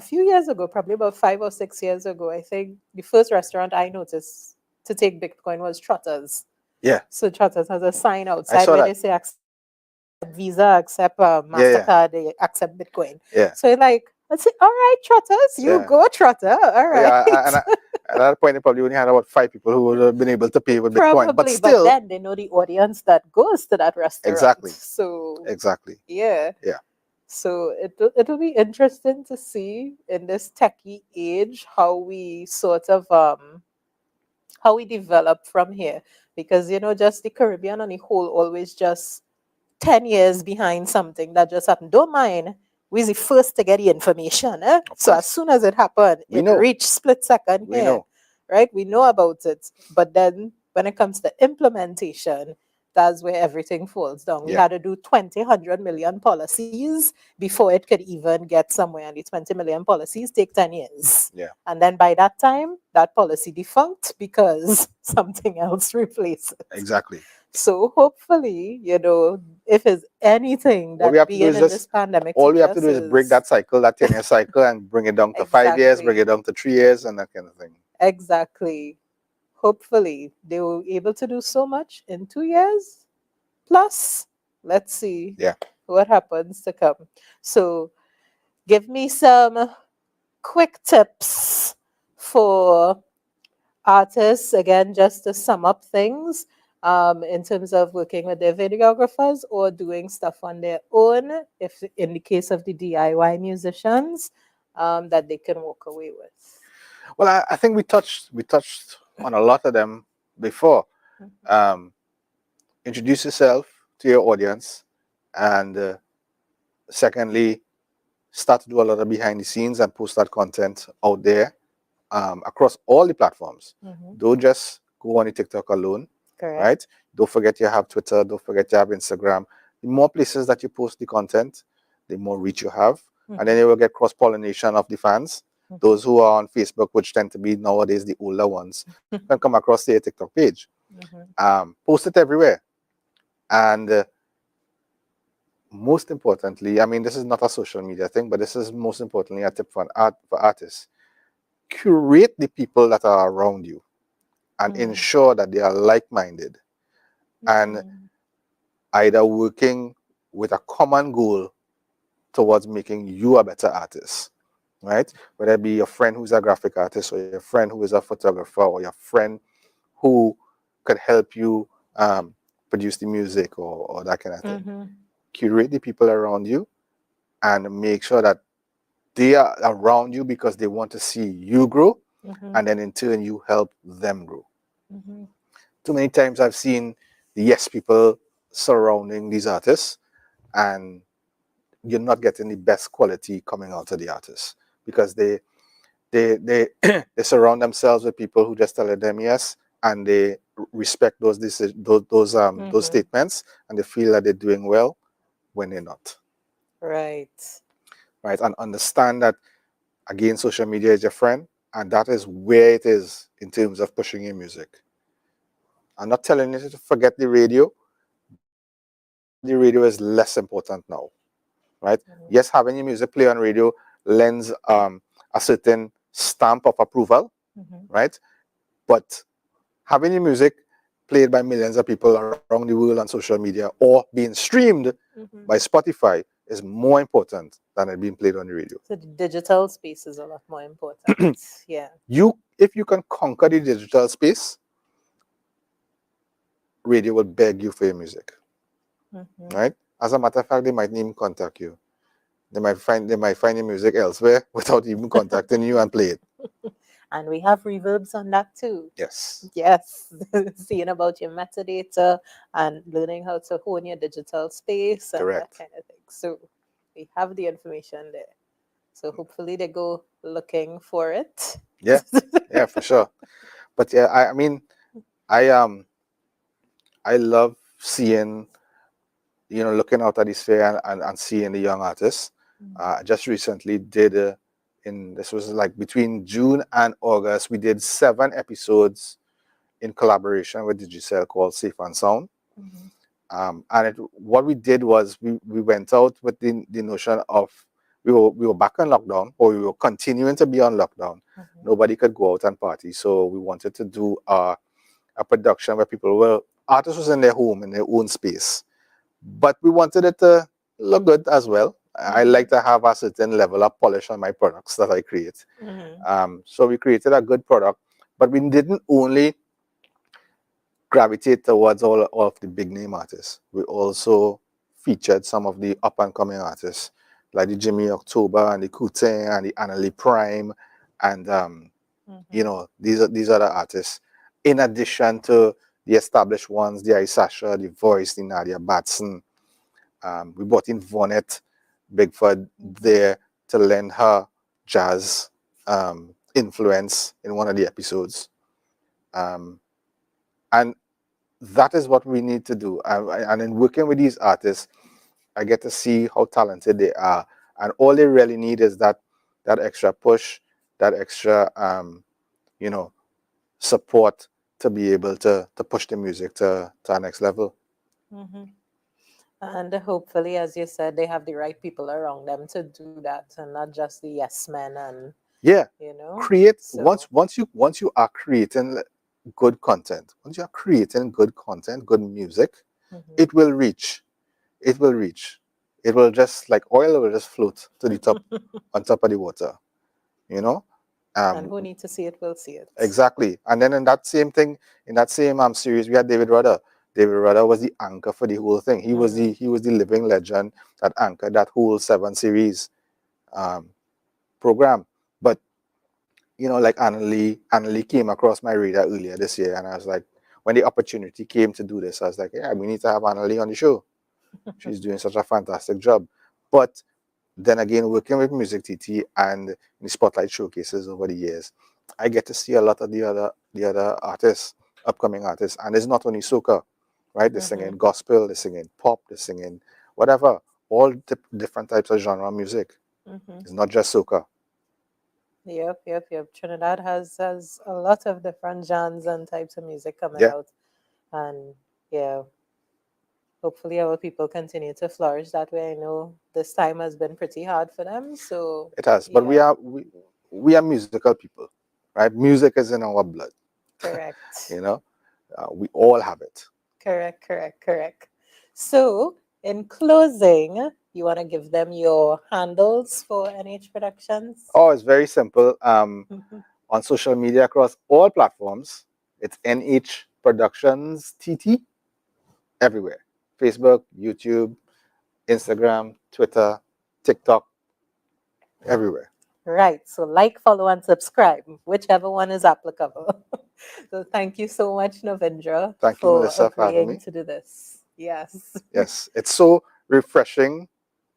few years ago, probably about 5 or 6 years ago, I think the first restaurant I noticed to take Bitcoin was Trotters. yeah, So Trotters has a sign I outside saw where that. they say accept Visa, accept Yeah, Mastercard, they accept Bitcoin. yeah, So like I say, all right, Trotters, you yeah. go Trotter, all right. At that point, they probably only had about 5 people who would have been able to pay with Bitcoin. But Probably, but still, then they know the audience that goes to that restaurant. exactly, So exactly. yeah. Yeah. So it'll be interesting to see in this techie age how we develop from here because just the Caribbean on the whole always just 10 years behind something that just happened. Don't mind, we're the first to get the information. Of So as course. soon as it happened, We it know. reached split second We here, know. right? We know about it. But then when it comes to implementation, that's where everything falls down. We Yeah. had to do 20, 100 million policies before it could even get somewhere. And the 20 million policies take 10 years. Yeah. And then by that time, that policy defunct because something else replaced it. Exactly. So hopefully, if it's anything All we that have to do being is in this just pandemic all we teaches have to us do is break is that cycle, that 10-year cycle, and bring it down to 5 years, bring exactly, it down to 3 years, and that kind of thing. exactly. Hopefully, they will be able to do so much in 2 years plus. Let's see Yeah. what happens to come. So, give me some quick tips for artists, again, just to sum up things in terms of working with their videographers or doing stuff on their own, if in the case of the DIY musicians, that they can walk away with. Well, I think we touched on a lot of them before. Mhm. Um, Introduce yourself to your audience, and secondly, start to do a lot of behind the scenes and post that content out there across all the platforms. Mhm. Don't just go on the TikTok alone, Correct. right? Don't forget you have Twitter. Don't forget you have Instagram. The more places that you post the content, the more reach you have, and then Mhm. you will get cross pollination of the fans. Mhm. Those who are on Facebook, which tend to be nowadays the older ones, can come across their TikTok page. Mhm. Post it everywhere, and most importantly, I mean, this is not a social media thing, but this is most importantly a tip for artists. Curate the people that are around you and ensure that they are like-minded and either working with a common goal towards making you a better artist, right? Whether it be your friend who's a graphic artist or your friend who is a photographer or your friend who could help you produce the music or that kind of thing. Curate the people around you and make sure that they are around you because they want to see you grow, and then in turn you help them grow. Too many times I've seen the yes people surrounding these artists, and you're not getting the best quality coming out of the artists because they they surround themselves with people who just tell them yes, and they respect those statements, and they feel that they're doing well when they're not. Right. Right, and understand that again, social media is your friend, and that is where it is in terms of pushing your music. I'm not telling you to forget the radio, but the radio is less important now, right? Yes, having your music play on radio lends a certain stamp of approval, right? But having your music played by millions of people around the world on social media or being streamed by Spotify is more important than it being played on the radio. So the digital space is a lot more important. Yeah. If you can conquer the digital space, radio will beg you for your music, right? As a matter of fact, they might even contact you. They might find your music elsewhere without even contacting you and play it. And we have reverbs on that too. Yes. Yes. Seeing about your metadata and learning how to hone your digital space and that Correct. kind of thing. So we have the information there. So hopefully they go looking for it. Yeah. Yeah, for sure. But yeah, I mean, I love seeing, looking out at this fair and seeing the young artists. I just recently did this was like between June and August, we did 7 episodes in collaboration with Dslr called Safe and Sound. And what we did was we went out with the notion of we were back on lockdown, or we were continuing to be on lockdown. Nobody could go out and party, so we wanted to do a production where artists was in their home, in their own space, but we wanted it to look good as well. I like to have a certain level of polish on my products that I create. So we created a good product, but we didn't only gravitate towards all of the big name artists. We also featured some of the up and coming artists like the Jimmy October and the Coutin and the Annalie Prime, and these are the artists. In addition to the established ones, the Isasha, the Voice, the Nadia Batson. We brought in Vonette Bigford there to lend her jazz influence in one of the episodes. And that is what we need to do. And in working with these artists, I get to see how talented they are. And all they really need is that extra push, that extra, support to be able to push the music to our next level. And hopefully, as you said, they have the right people around them to do that, and not just the yes men. And Create so. once you are creating good content, once you are creating good content, good music, it will reach. It will reach. It will just like oil, it will just float to the top on top of the water. And who need to see it will see it. Exactly. And then in that same series, we had David Rudder. David Rudder was the anchor for the whole thing. He was the living legend that anchored that whole 7 series program. But like Annalie came across my radar earlier this year, and I was like, when the opportunity came to do this, I was like, yeah, we need to have Annalie on the show. She's doing such a fantastic job. But then again, working with MusicTT and the Spotlight showcases over the years, I get to see a lot of the other artists, upcoming artists, and it's not only soca, right? They're singing gospel, they're singing pop, they're singing whatever, all different types of genre music. It's not just soca. Yep. Trinidad has a lot of different genres and types of music coming out, and hopefully our people continue to flourish that way. I know this time has been pretty hard for them. So It has, but yeah, we are musical people, right? Music is in our blood. correct. You know, we all have it. Correct. So in closing, you want to give them your handles for NH Productions? Oh, it's very simple. On social media across all platforms, it's NH Productions TT everywhere. Facebook, YouTube, Instagram, Twitter, TikTok, everywhere. Right. So like, follow, and subscribe, whichever one is applicable. So thank you so much, Navindra, Thank you, for Melissa, for having agreeing me. to do this. Yes. Yes, it's so refreshing.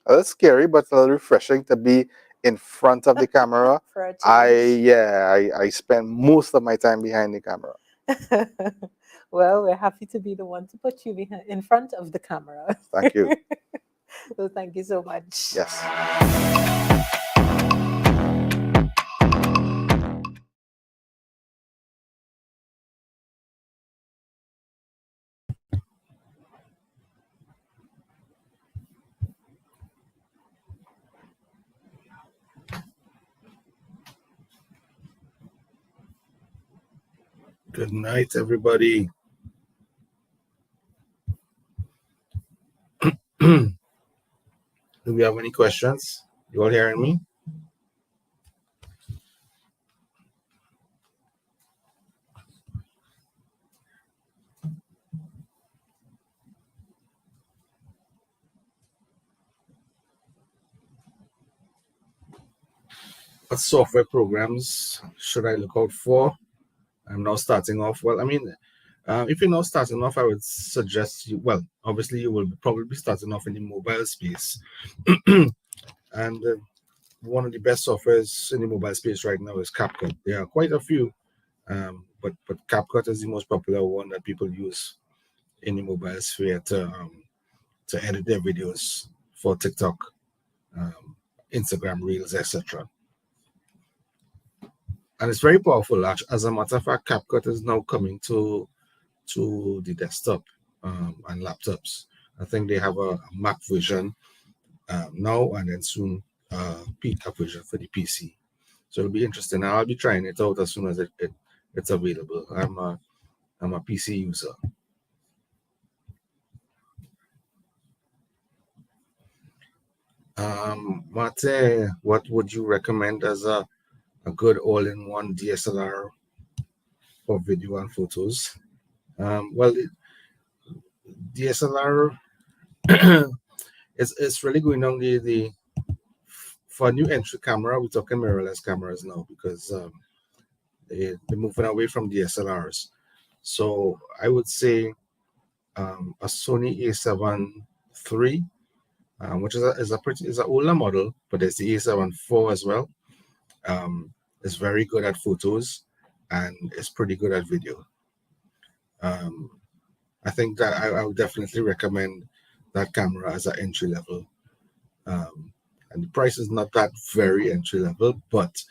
A little scary, but a little refreshing to be in front of the camera. For a change. I spend most of my time behind the camera. Well, we're happy to be the one to put you behind, in front of the camera. Thank you. So thank you so much. Yes. Good night, everybody. Do we have any questions? You all hearing me? What software programs should I look out for? I'm now starting off. Well, I mean, if you're now starting off, I would suggest you. Well, obviously, you will probably be starting off in the mobile space, and one of the best softwares in the mobile space right now is CapCut. There are quite a few, but CapCut is the most popular one that people use in the mobile sphere to edit their videos for TikTok, um, Instagram Reels, etc. And it's very powerful. As a matter of fact, CapCut is now coming to the desktop and laptops. I think they have a Mac version now, and then soon a version for the PC. So it'll be interesting. I'll be trying it out as soon as it's available. I'm a PC user. Mate, what would you recommend as a good all-in-one DSLR for video and photos? Well, DSLR it's really going on the for new entry camera. We're talking mirrorless cameras now because they're moving away from DSLRs. So I would say a Sony A7 III, which is an older model, but there's the A7 IV as well. It's very good at photos and it's pretty good at video. I think that I would definitely recommend that camera as an entry level. And the price is not that very entry level, but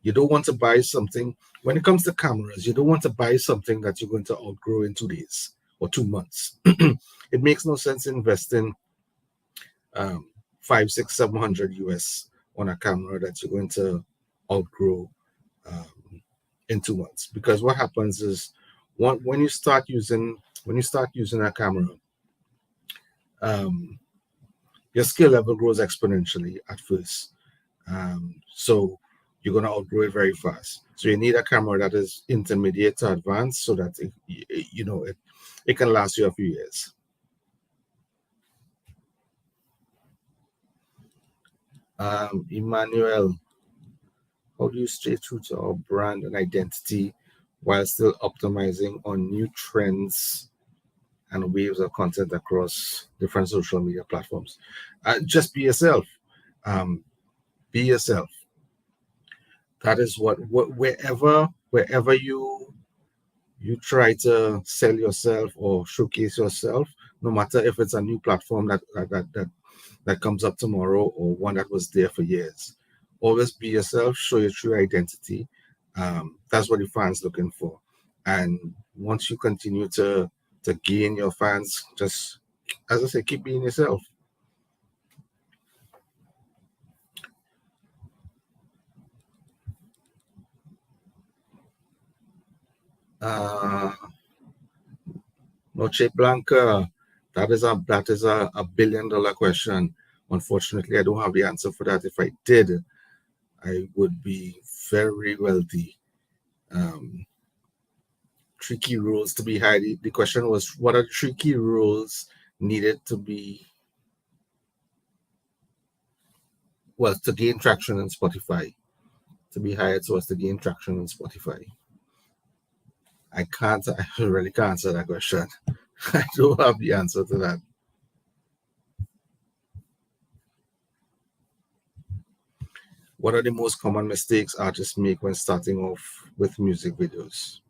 you don't want to buy something. When it comes to cameras, you don't want to buy something that you're going to outgrow in 2 days or 2 months. It makes no sense investing 5, 6, 700 US on a camera that you're going to outgrow in 2 months. Because what happens is when you start using a camera, your skill level grows exponentially at first. So you're going to outgrow it very fast. So you need a camera that is intermediate to advanced so that it can last you a few years. Emmanuel, how do you stay true to our brand and identity while still optimizing on new trends and waves of content across different social media platforms? Just be yourself. Be yourself. That is wherever you try to sell yourself or showcase yourself, no matter if it's a new platform that comes up tomorrow or one that was there for years. Always be yourself, show your true identity. That's what the fans looking for. And once you continue to gain your fans, just as I say, keep being yourself. Noche Blanca, that is a $1 billion question. Unfortunately, I don't have the answer for that. If I did, I would be very wealthy. Tricky rules to be high. The question was, what are tricky rules needed to be, well, to gain traction in Spotify, to be hired so as to gain traction in Spotify? I really can't answer that question. I don't have the answer to that. What are the most common mistakes artists make when starting off with music videos?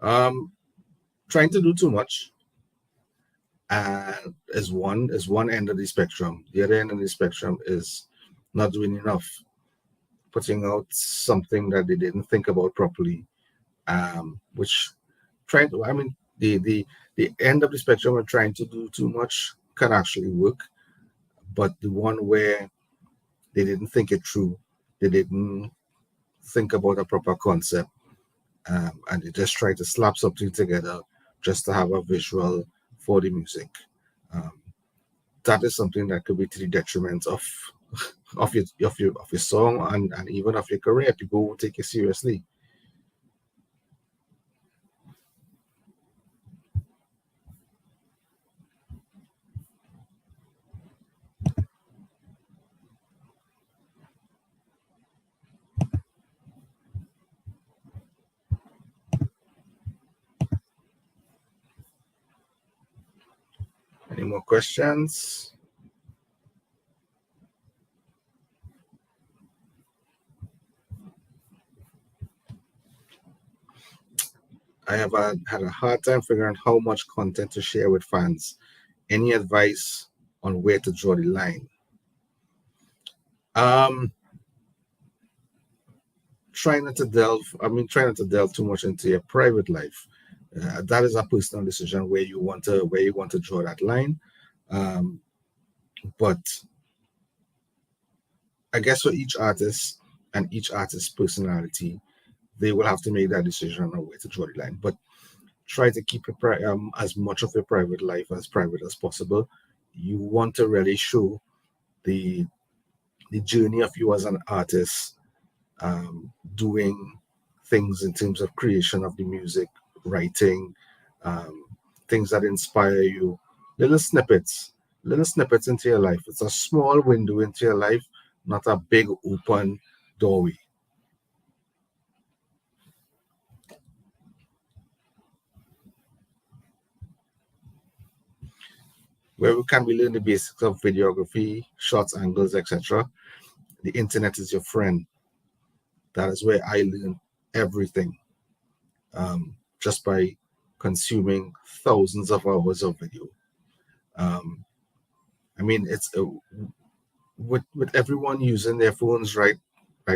Trying to do too much is one end of the spectrum. The other end of the spectrum is not doing enough, putting out something that they didn't think about properly. Which trying to, I mean, the end of the spectrum of trying to do too much can actually work, but the one where they didn't think it through, they didn't think about a proper concept, and they just try to slap something together just to have a visual for the music. That is something that could be to the detriment of your song and even of your career. People won't take it seriously. Any more questions? I have had a hard time figuring out how much content to share with fans. Any advice on where to draw the line? Try not to delve too much into your private life. That is a personal decision where you want to draw that line. But I guess for each artist and each artist's personality, they will have to make that decision on where to draw the line. But try to keep as much of your private life as private as possible. You want to really show the journey of you as an artist, doing things in terms of creation of the music, writing, things that inspire you, little snippets into your life. It's a small window into your life, not a big open doorway. Where can we learn the basics of videography, shots, angles, etc.? The internet is your friend. That is where I learned everything, just by consuming thousands of hours of video. I mean, it's with everyone using their phones right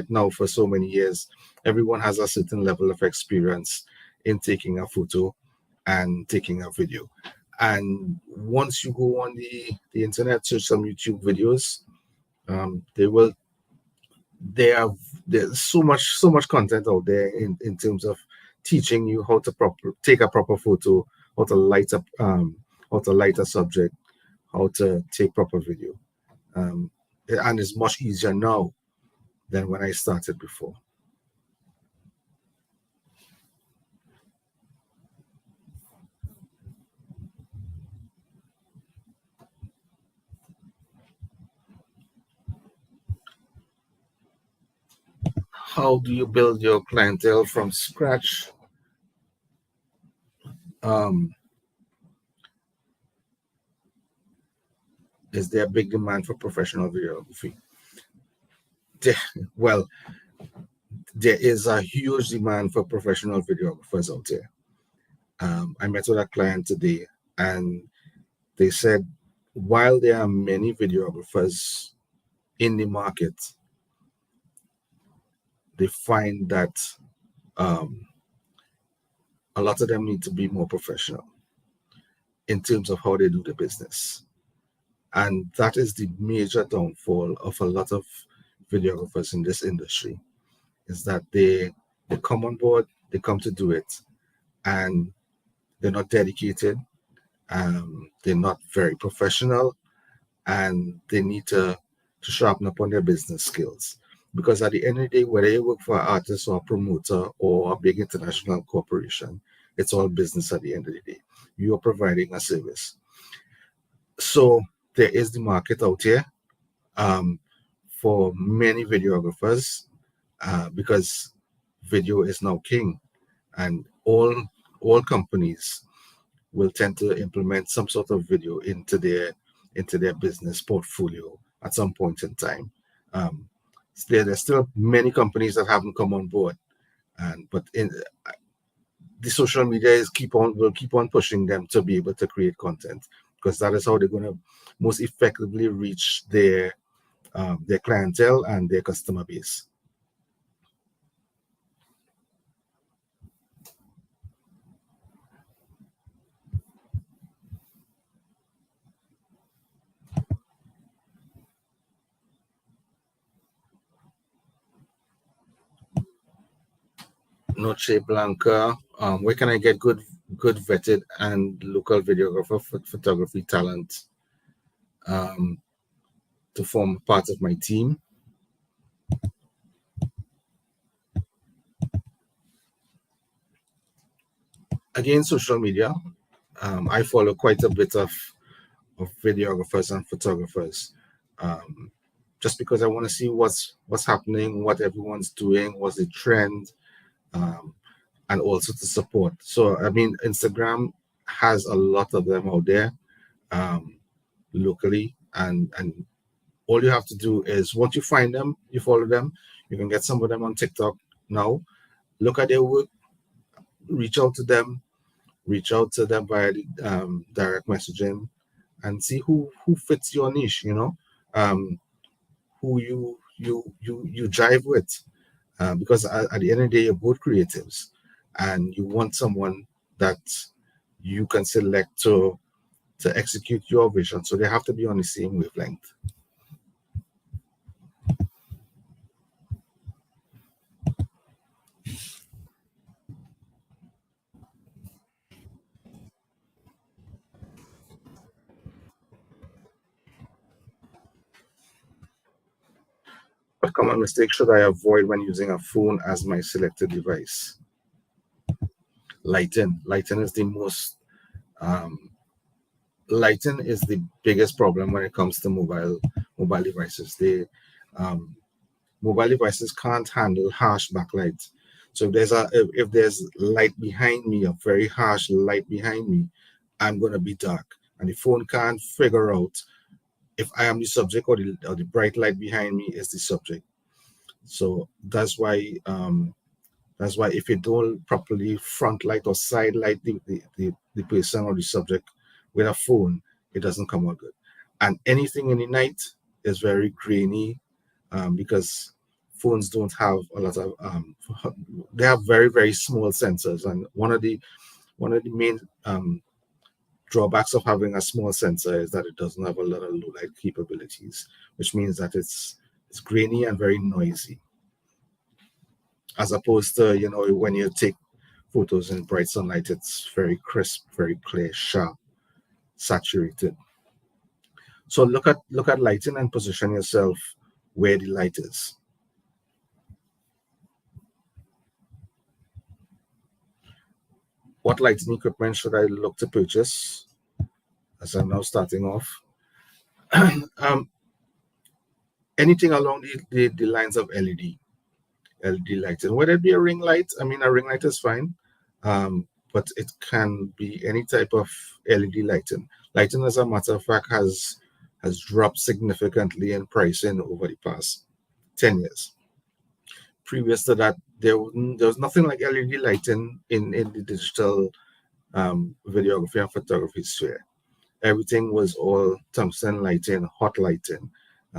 now for so many years, everyone has a certain level of experience in taking a photo and taking a video. And once you go on the internet, search some YouTube videos, there's so much content out there in terms of teaching you how to take a proper photo, how to light up, how to light a subject, how to take proper video. And it's much easier now than when I started before. How do you build your clientele from scratch? Is there a big demand for professional videography? Well, there is a huge demand for professional videographers out there. I met with a client today, and they said while there are many videographers in the market, they find that a lot of them need to be more professional. in terms of how they do the business. And that is the major downfall of a lot of videographers in this industry, is that they come on board, they come to do it, and they're not dedicated, they're not very professional, and they need to sharpen up on their business skills. Because at the end of the day, whether you work for an artist or a promoter or a big international corporation, it's all business at the end of the day. You are providing a service. So there is the market out here for many videographers because video is now king, and all companies will tend to implement some sort of video into their business portfolio at some point in time. There's still many companies that haven't come on board, but the social media will keep on pushing them to be able to create content, because that is how they're going to most effectively reach their clientele and their customer base. Noche Blanca, where can I get good vetted and local videographer photography talent to form part of my team? Again, social media. I follow quite a bit of videographers and photographers, just because I want to see what's happening, what everyone's doing, what's the trend, and also to support. So I mean, Instagram has a lot of them out there locally, and all you have to do is, once you find them, you follow them. You can get some of them on TikTok now. Look at their work, reach out to them via direct messaging, and see who fits your niche, who you jive with, because at the end of the day, you're both creatives, and you want someone that you can select to execute your vision. So they have to be on the same wavelength. What common mistake should I avoid when using a phone as my selected device? Lighting. Lighting is the most lighting is the biggest problem when it comes to mobile devices. Mobile devices can't handle harsh backlight. So if there's light behind me, a very harsh light behind me, I'm going to be dark, and the phone can't figure out if I am the subject or the bright light behind me is the subject. So that's why if you don't properly front light or side light the person or the subject with a phone, it doesn't come out good. And anything in the night is very grainy, because phones don't have a lot of they have very, very small sensors, and one of the main drawbacks of having a small sensor is that it doesn't have a lot of low light capabilities, which means that it's grainy and very noisy, as opposed to when you take photos in bright sunlight, it's very crisp, very clear, sharp, saturated. So look at lighting and position yourself where the light is. What lighting equipment should I look to purchase as I'm now starting off? Anything along the lines of LED lighting, whether it be a ring light. I mean, a ring light is fine, but it can be any type of LED lighting. Lighting, as a matter of fact, has dropped significantly in pricing over the past 10 years. Previous to that, there was nothing like LED lighting in the digital videography and photography sphere. Everything was all tungsten lighting, hot lighting,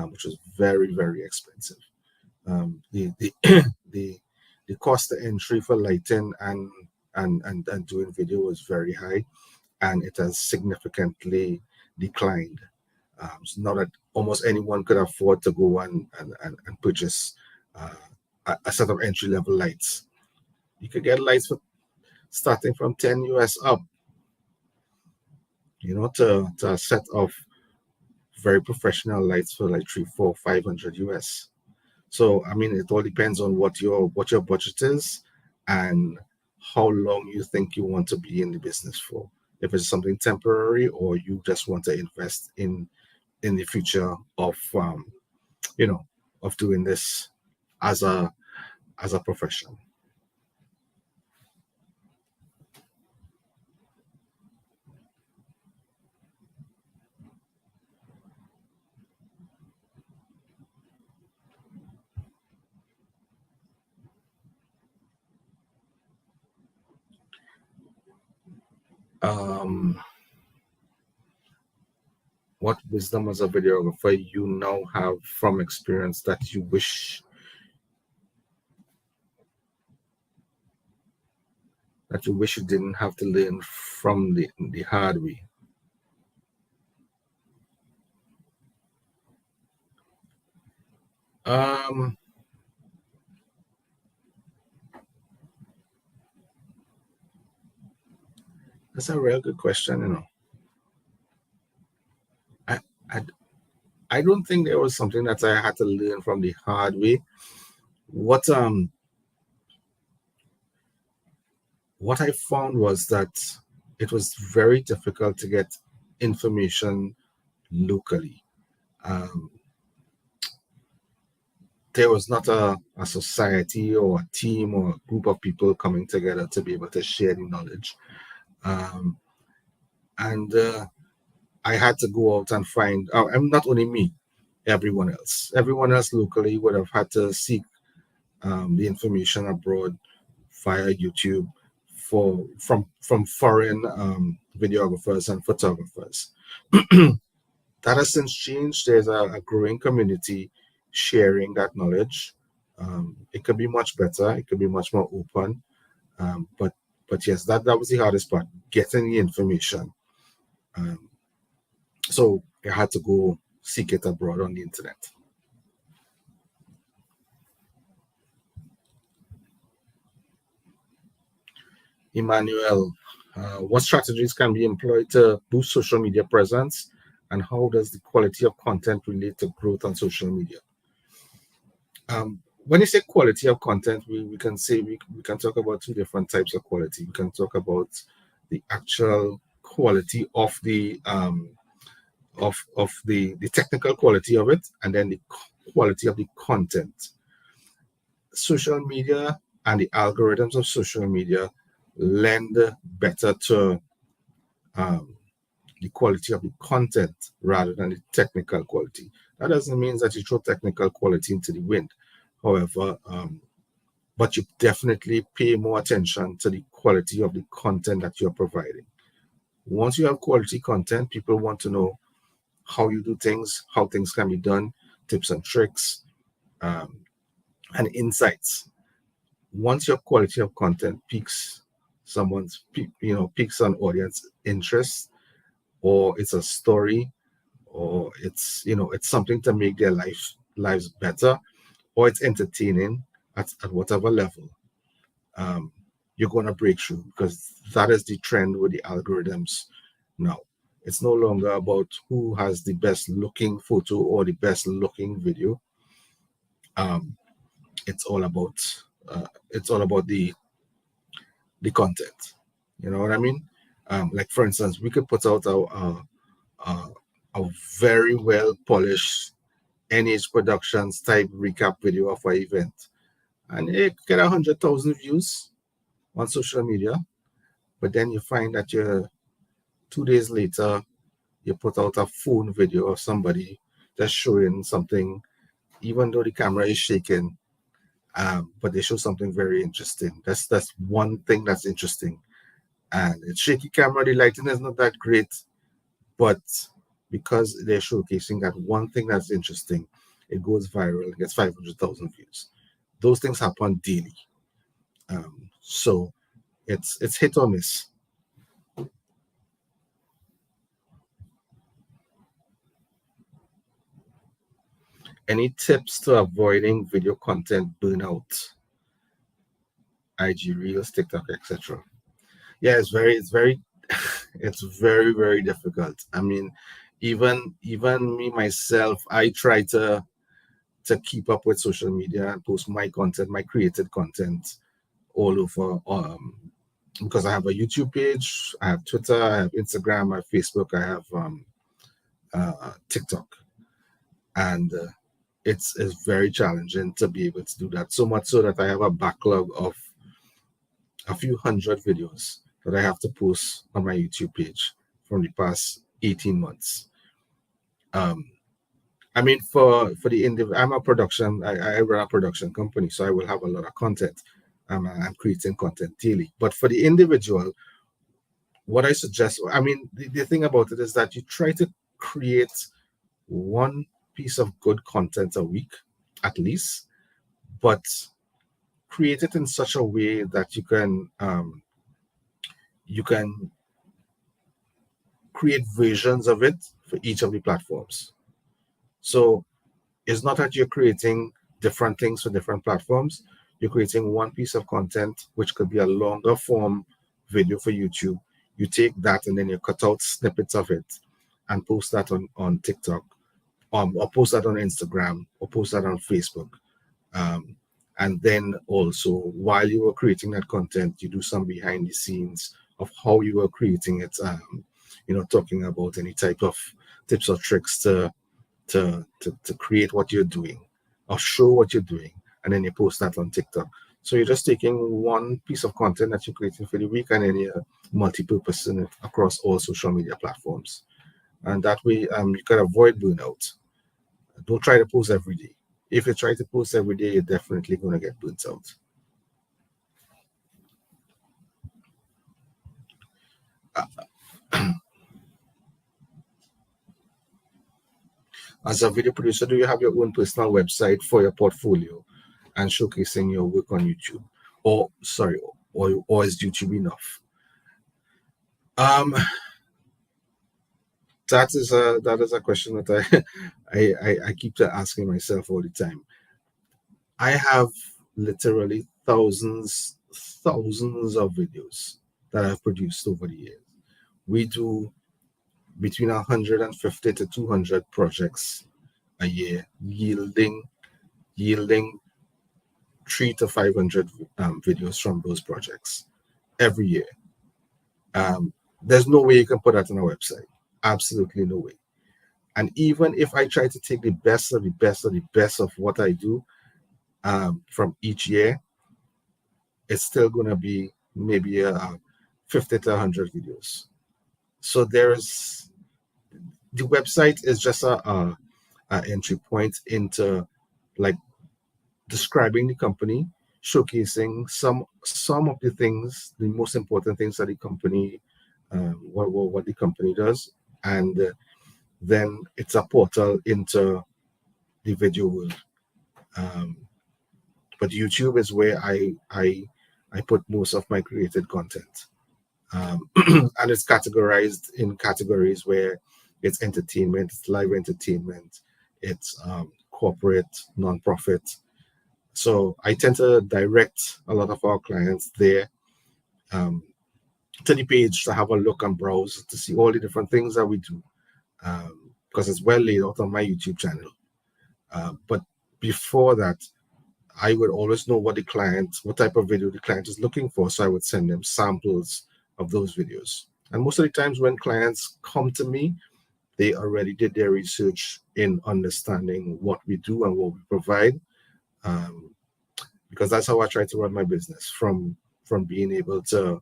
which was very, very expensive. The cost of entry for lighting and doing video was very high, and it has significantly declined. So now that almost anyone could afford to go and purchase a set of entry-level lights. You could get lights for starting from 10 US up, to a set of very professional lights for like 3, 4, 500 US. So I mean, it all depends on what your budget is and how long you think you want to be in the business for. If it's something temporary, or you just want to invest in the future of of doing this as a profession. What wisdom as a videographer you now have from experience that you wish you didn't have to learn from the hard way? That's a real good question. I don't think there was something that I had to learn from the hard way. What I found was that it was very difficult to get information locally. There was not a society or a team or a group of people coming together to be able to share the knowledge. And I had to go out and find, not only me, everyone else locally would have had to seek the information abroad via YouTube from foreign videographers and photographers. That has since changed. There's a growing community sharing that knowledge. It could be much better. It could be much more open. But yes, that was the hardest part, getting the information. So I had to go seek it abroad on the internet. Emmanuel, what strategies can be employed to boost social media presence, and how does the quality of content relate to growth on social media? When you say quality of content, we can say we can talk about two different types of quality. We can talk about the actual quality of the the technical quality of it, and then the quality of the content. Social media and the algorithms of social media lend better to the quality of the content rather than the technical quality. That doesn't mean that you throw technical quality into the wind. However, but you definitely pay more attention to the quality of the content that you're providing. Once you have quality content, people want to know how you do things, how things can be done, tips and tricks, and insights. Once your quality of content piques piques an audience interest, or it's a story, or it's something to make their lives better, or it's entertaining at whatever level, you're going to break through, because that is the trend with the algorithms now. It's no longer about who has the best looking photo or the best looking video. It's all about the content. You know what I mean? Like, for instance, we could put out a very well polished NH Productions type recap video of our event, and it get 100,000 views on social media. But then you find that 2 days later, you put out a phone video of somebody just showing something, even though the camera is shaking, but they show something very interesting. That's one thing that's interesting. And it's shaky camera, the lighting is not that great, but because they're showcasing that one thing that's interesting, it goes viral and gets 500,000 views. Those things happen daily. So it's hit or miss. Any tips to avoiding video content burnout? IG Reels, TikTok, etc. Yeah, it's very, it's very, very difficult. I mean, even me myself, I try to keep up with social media and post my content, my created content all over. Because I have a YouTube page, I have Twitter, I have Instagram, I have Facebook, I have TikTok, and it's very challenging to be able to do that. So much so that I have a backlog of a few hundred videos that I have to post on my YouTube page from the past 18 months. I mean, for the I'm a production, I run a production company, so I will have a lot of content. I'm creating content daily. But for the individual, what I suggest, I mean, the thing about it is that you try to create one piece of good content a week, at least, but create it in such a way that you can create versions of it for each of the platforms. So it's not that you're creating different things for different platforms. You're creating one piece of content, which could be a longer form video for YouTube. You take that and then you cut out snippets of it and post that on TikTok, or post that on Instagram, or post that on Facebook. And then also, while you were creating that content, you do some behind the scenes of how you were creating it. Talking about any type of tips or tricks to create what you're doing or show what you're doing, and then you post that on TikTok. So you're just taking one piece of content that you're creating for the week, and then you're multi-purposing it across all social media platforms. And that way, you can avoid burnout. Don't try to post every day. If you try to post every day, you're definitely going to get burnt out. As a video producer, do you have your own personal website for your portfolio and showcasing your work on YouTube? Or is YouTube enough? That is a question that I keep asking myself all the time. I have literally thousands of videos that I've produced over the years. We do between 150 to 200 projects a year, yielding 300 to 500 videos from those projects every year. There's no way you can put that on a website. Absolutely no way. And even if I try to take the best of the best of the best of what I do from each year, it's still going to be maybe 50 to 100 videos. So the website is just a entry point into like describing the company, showcasing some of the things, the most important things that the company, what the company does, and then it's a portal into the video world. But YouTube is where I put most of my created content, and it's categorized in categories where it's entertainment, it's live entertainment, it's corporate, non-profit. So I tend to direct a lot of our clients there to the page to have a look and browse to see all the different things that we do, because it's well laid out on my YouTube channel. But before that, I would always know what type of video the client is looking for. So I would send them samples of those videos. And most of the times when clients come to me, they already did their research in understanding what we do and what we provide. Because that's how I try to run my business, from being able to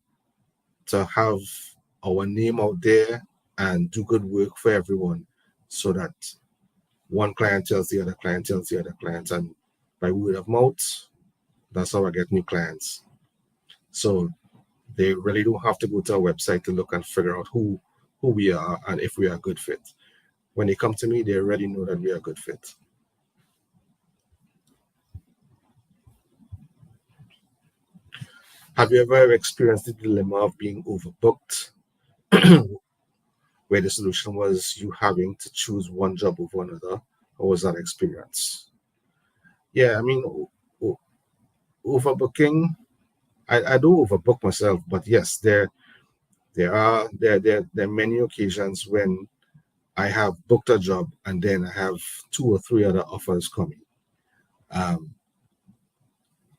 have our name out there and do good work for everyone, so that one client tells the other client tells the other clients, and by word of mouth, that's how I get new clients. So they really don't have to go to our website to look and figure out who we are and if we are a good fit. When they come to me, they already know that we are a good fit. Have you ever experienced the dilemma of being overbooked, where the solution was you having to choose one job over another, How was that experience? Yeah, I mean, overbooking. I do overbook myself, but yes, there are many occasions when I have booked a job and then I have 2 or 3 other offers coming.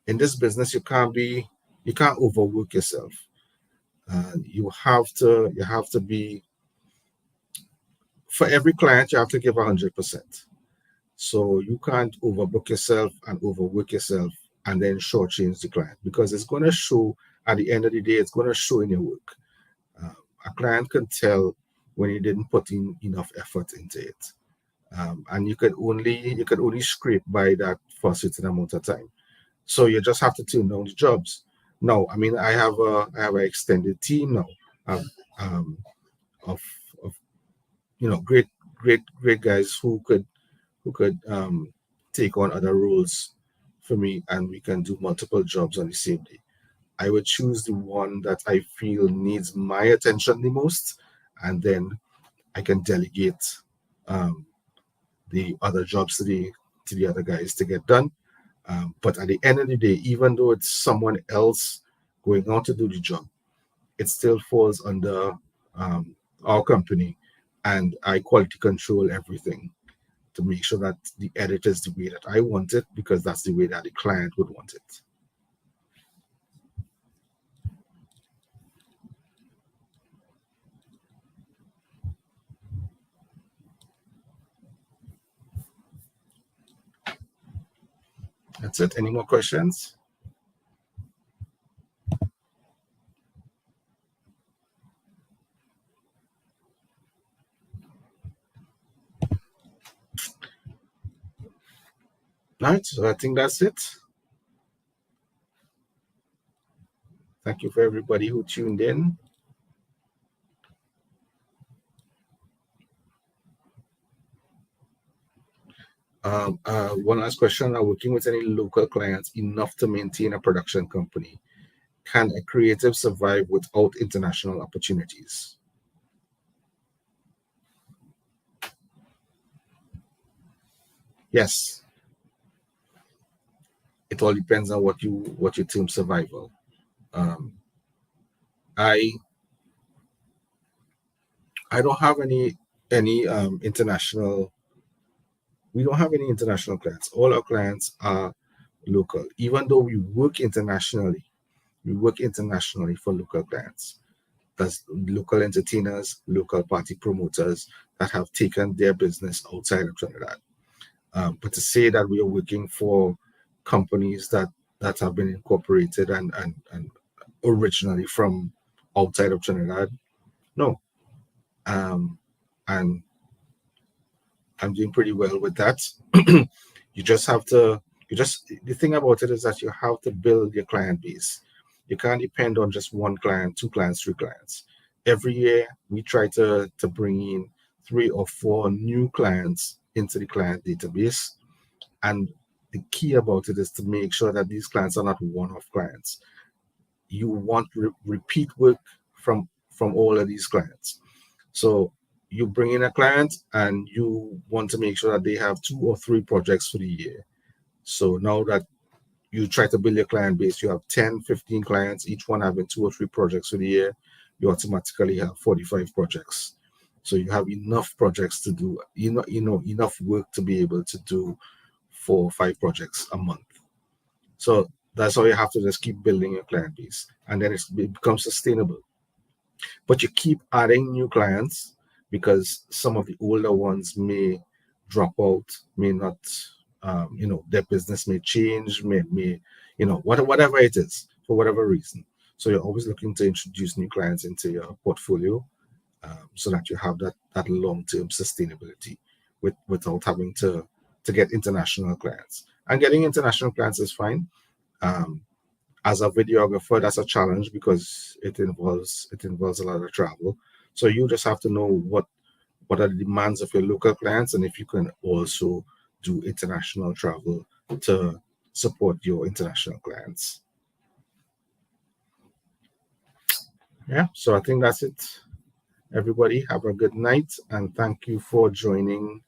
In this business, you can't overwork yourself. You have to be, for every client you have to give 100%. So you can't overbook yourself and overwork yourself and then shortchange the client, because it's going to show at the end of the day. It's going to show in your work. A client can tell when you didn't put in enough effort into it, and you could only scrape by that for a certain amount of time. So you just have to turn down the jobs. No, I mean, I have an extended team now, um, of great guys who could take on other roles for me, and we can do multiple jobs on the same day. I would choose the one that I feel needs my attention the most, and then I can delegate the other jobs to the other guys to get done. But at the end of the day, even though it's someone else going on to do the job, it still falls under our company, and I quality control everything to make sure that the edit is the way that I want it, because that's the way that the client would want it. That's it. Any more questions? All right, so I think that's it. Thank you for everybody who tuned in. One last question. Are working with any local clients enough to maintain a production company? Can a creative survive without international opportunities? Yes. It all depends on what you term survival. I don't have any international. We don't have any international clients. All our clients are local. Even though we work internationally for local clients. That's local entertainers, local party promoters that have taken their business outside of Trinidad. But to say that we are working for companies that have been incorporated and originally from outside of Trinidad, no. And I'm doing pretty well with that. The thing about it is that you have to build your client base. You can't depend on just one client, 2 clients, 3 clients. Every year we try to bring in 3 or 4 new clients into the client database. And the key about it is to make sure that these clients are not one-off clients. You want repeat work from all of these clients. So you bring in a client and you want to make sure that they have 2 or 3 projects for the year. So now that you try to build your client base, you have 10, 15 clients, each one having 2 or 3 projects for the year, you automatically have 45 projects. So you have enough projects to do, enough work to be able to do 4 or 5 projects a month. So that's how you have to just keep building your client base, and then it becomes sustainable. But you keep adding new clients, because some of the older ones may drop out, may not, their business may change, may whatever it is, for whatever reason. So you're always looking to introduce new clients into your portfolio, so that you have that long-term sustainability without having to get international clients. And getting international clients is fine. As a videographer, that's a challenge because it involves a lot of travel. So you just have to know what are the demands of your local clients, and if you can also do international travel to support your international clients. Yeah, so I think that's it. Everybody have a good night, and thank you for joining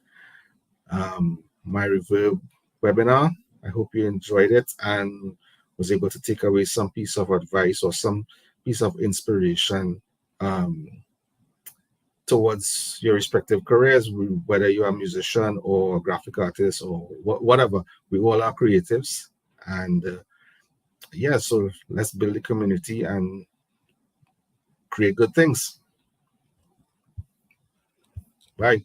my Reverb webinar. I hope you enjoyed it and was able to take away some piece of advice or some piece of inspiration towards your respective careers, whether you're a musician or a graphic artist or whatever. We all are creatives. And yeah, so let's build a community and create good things. Bye.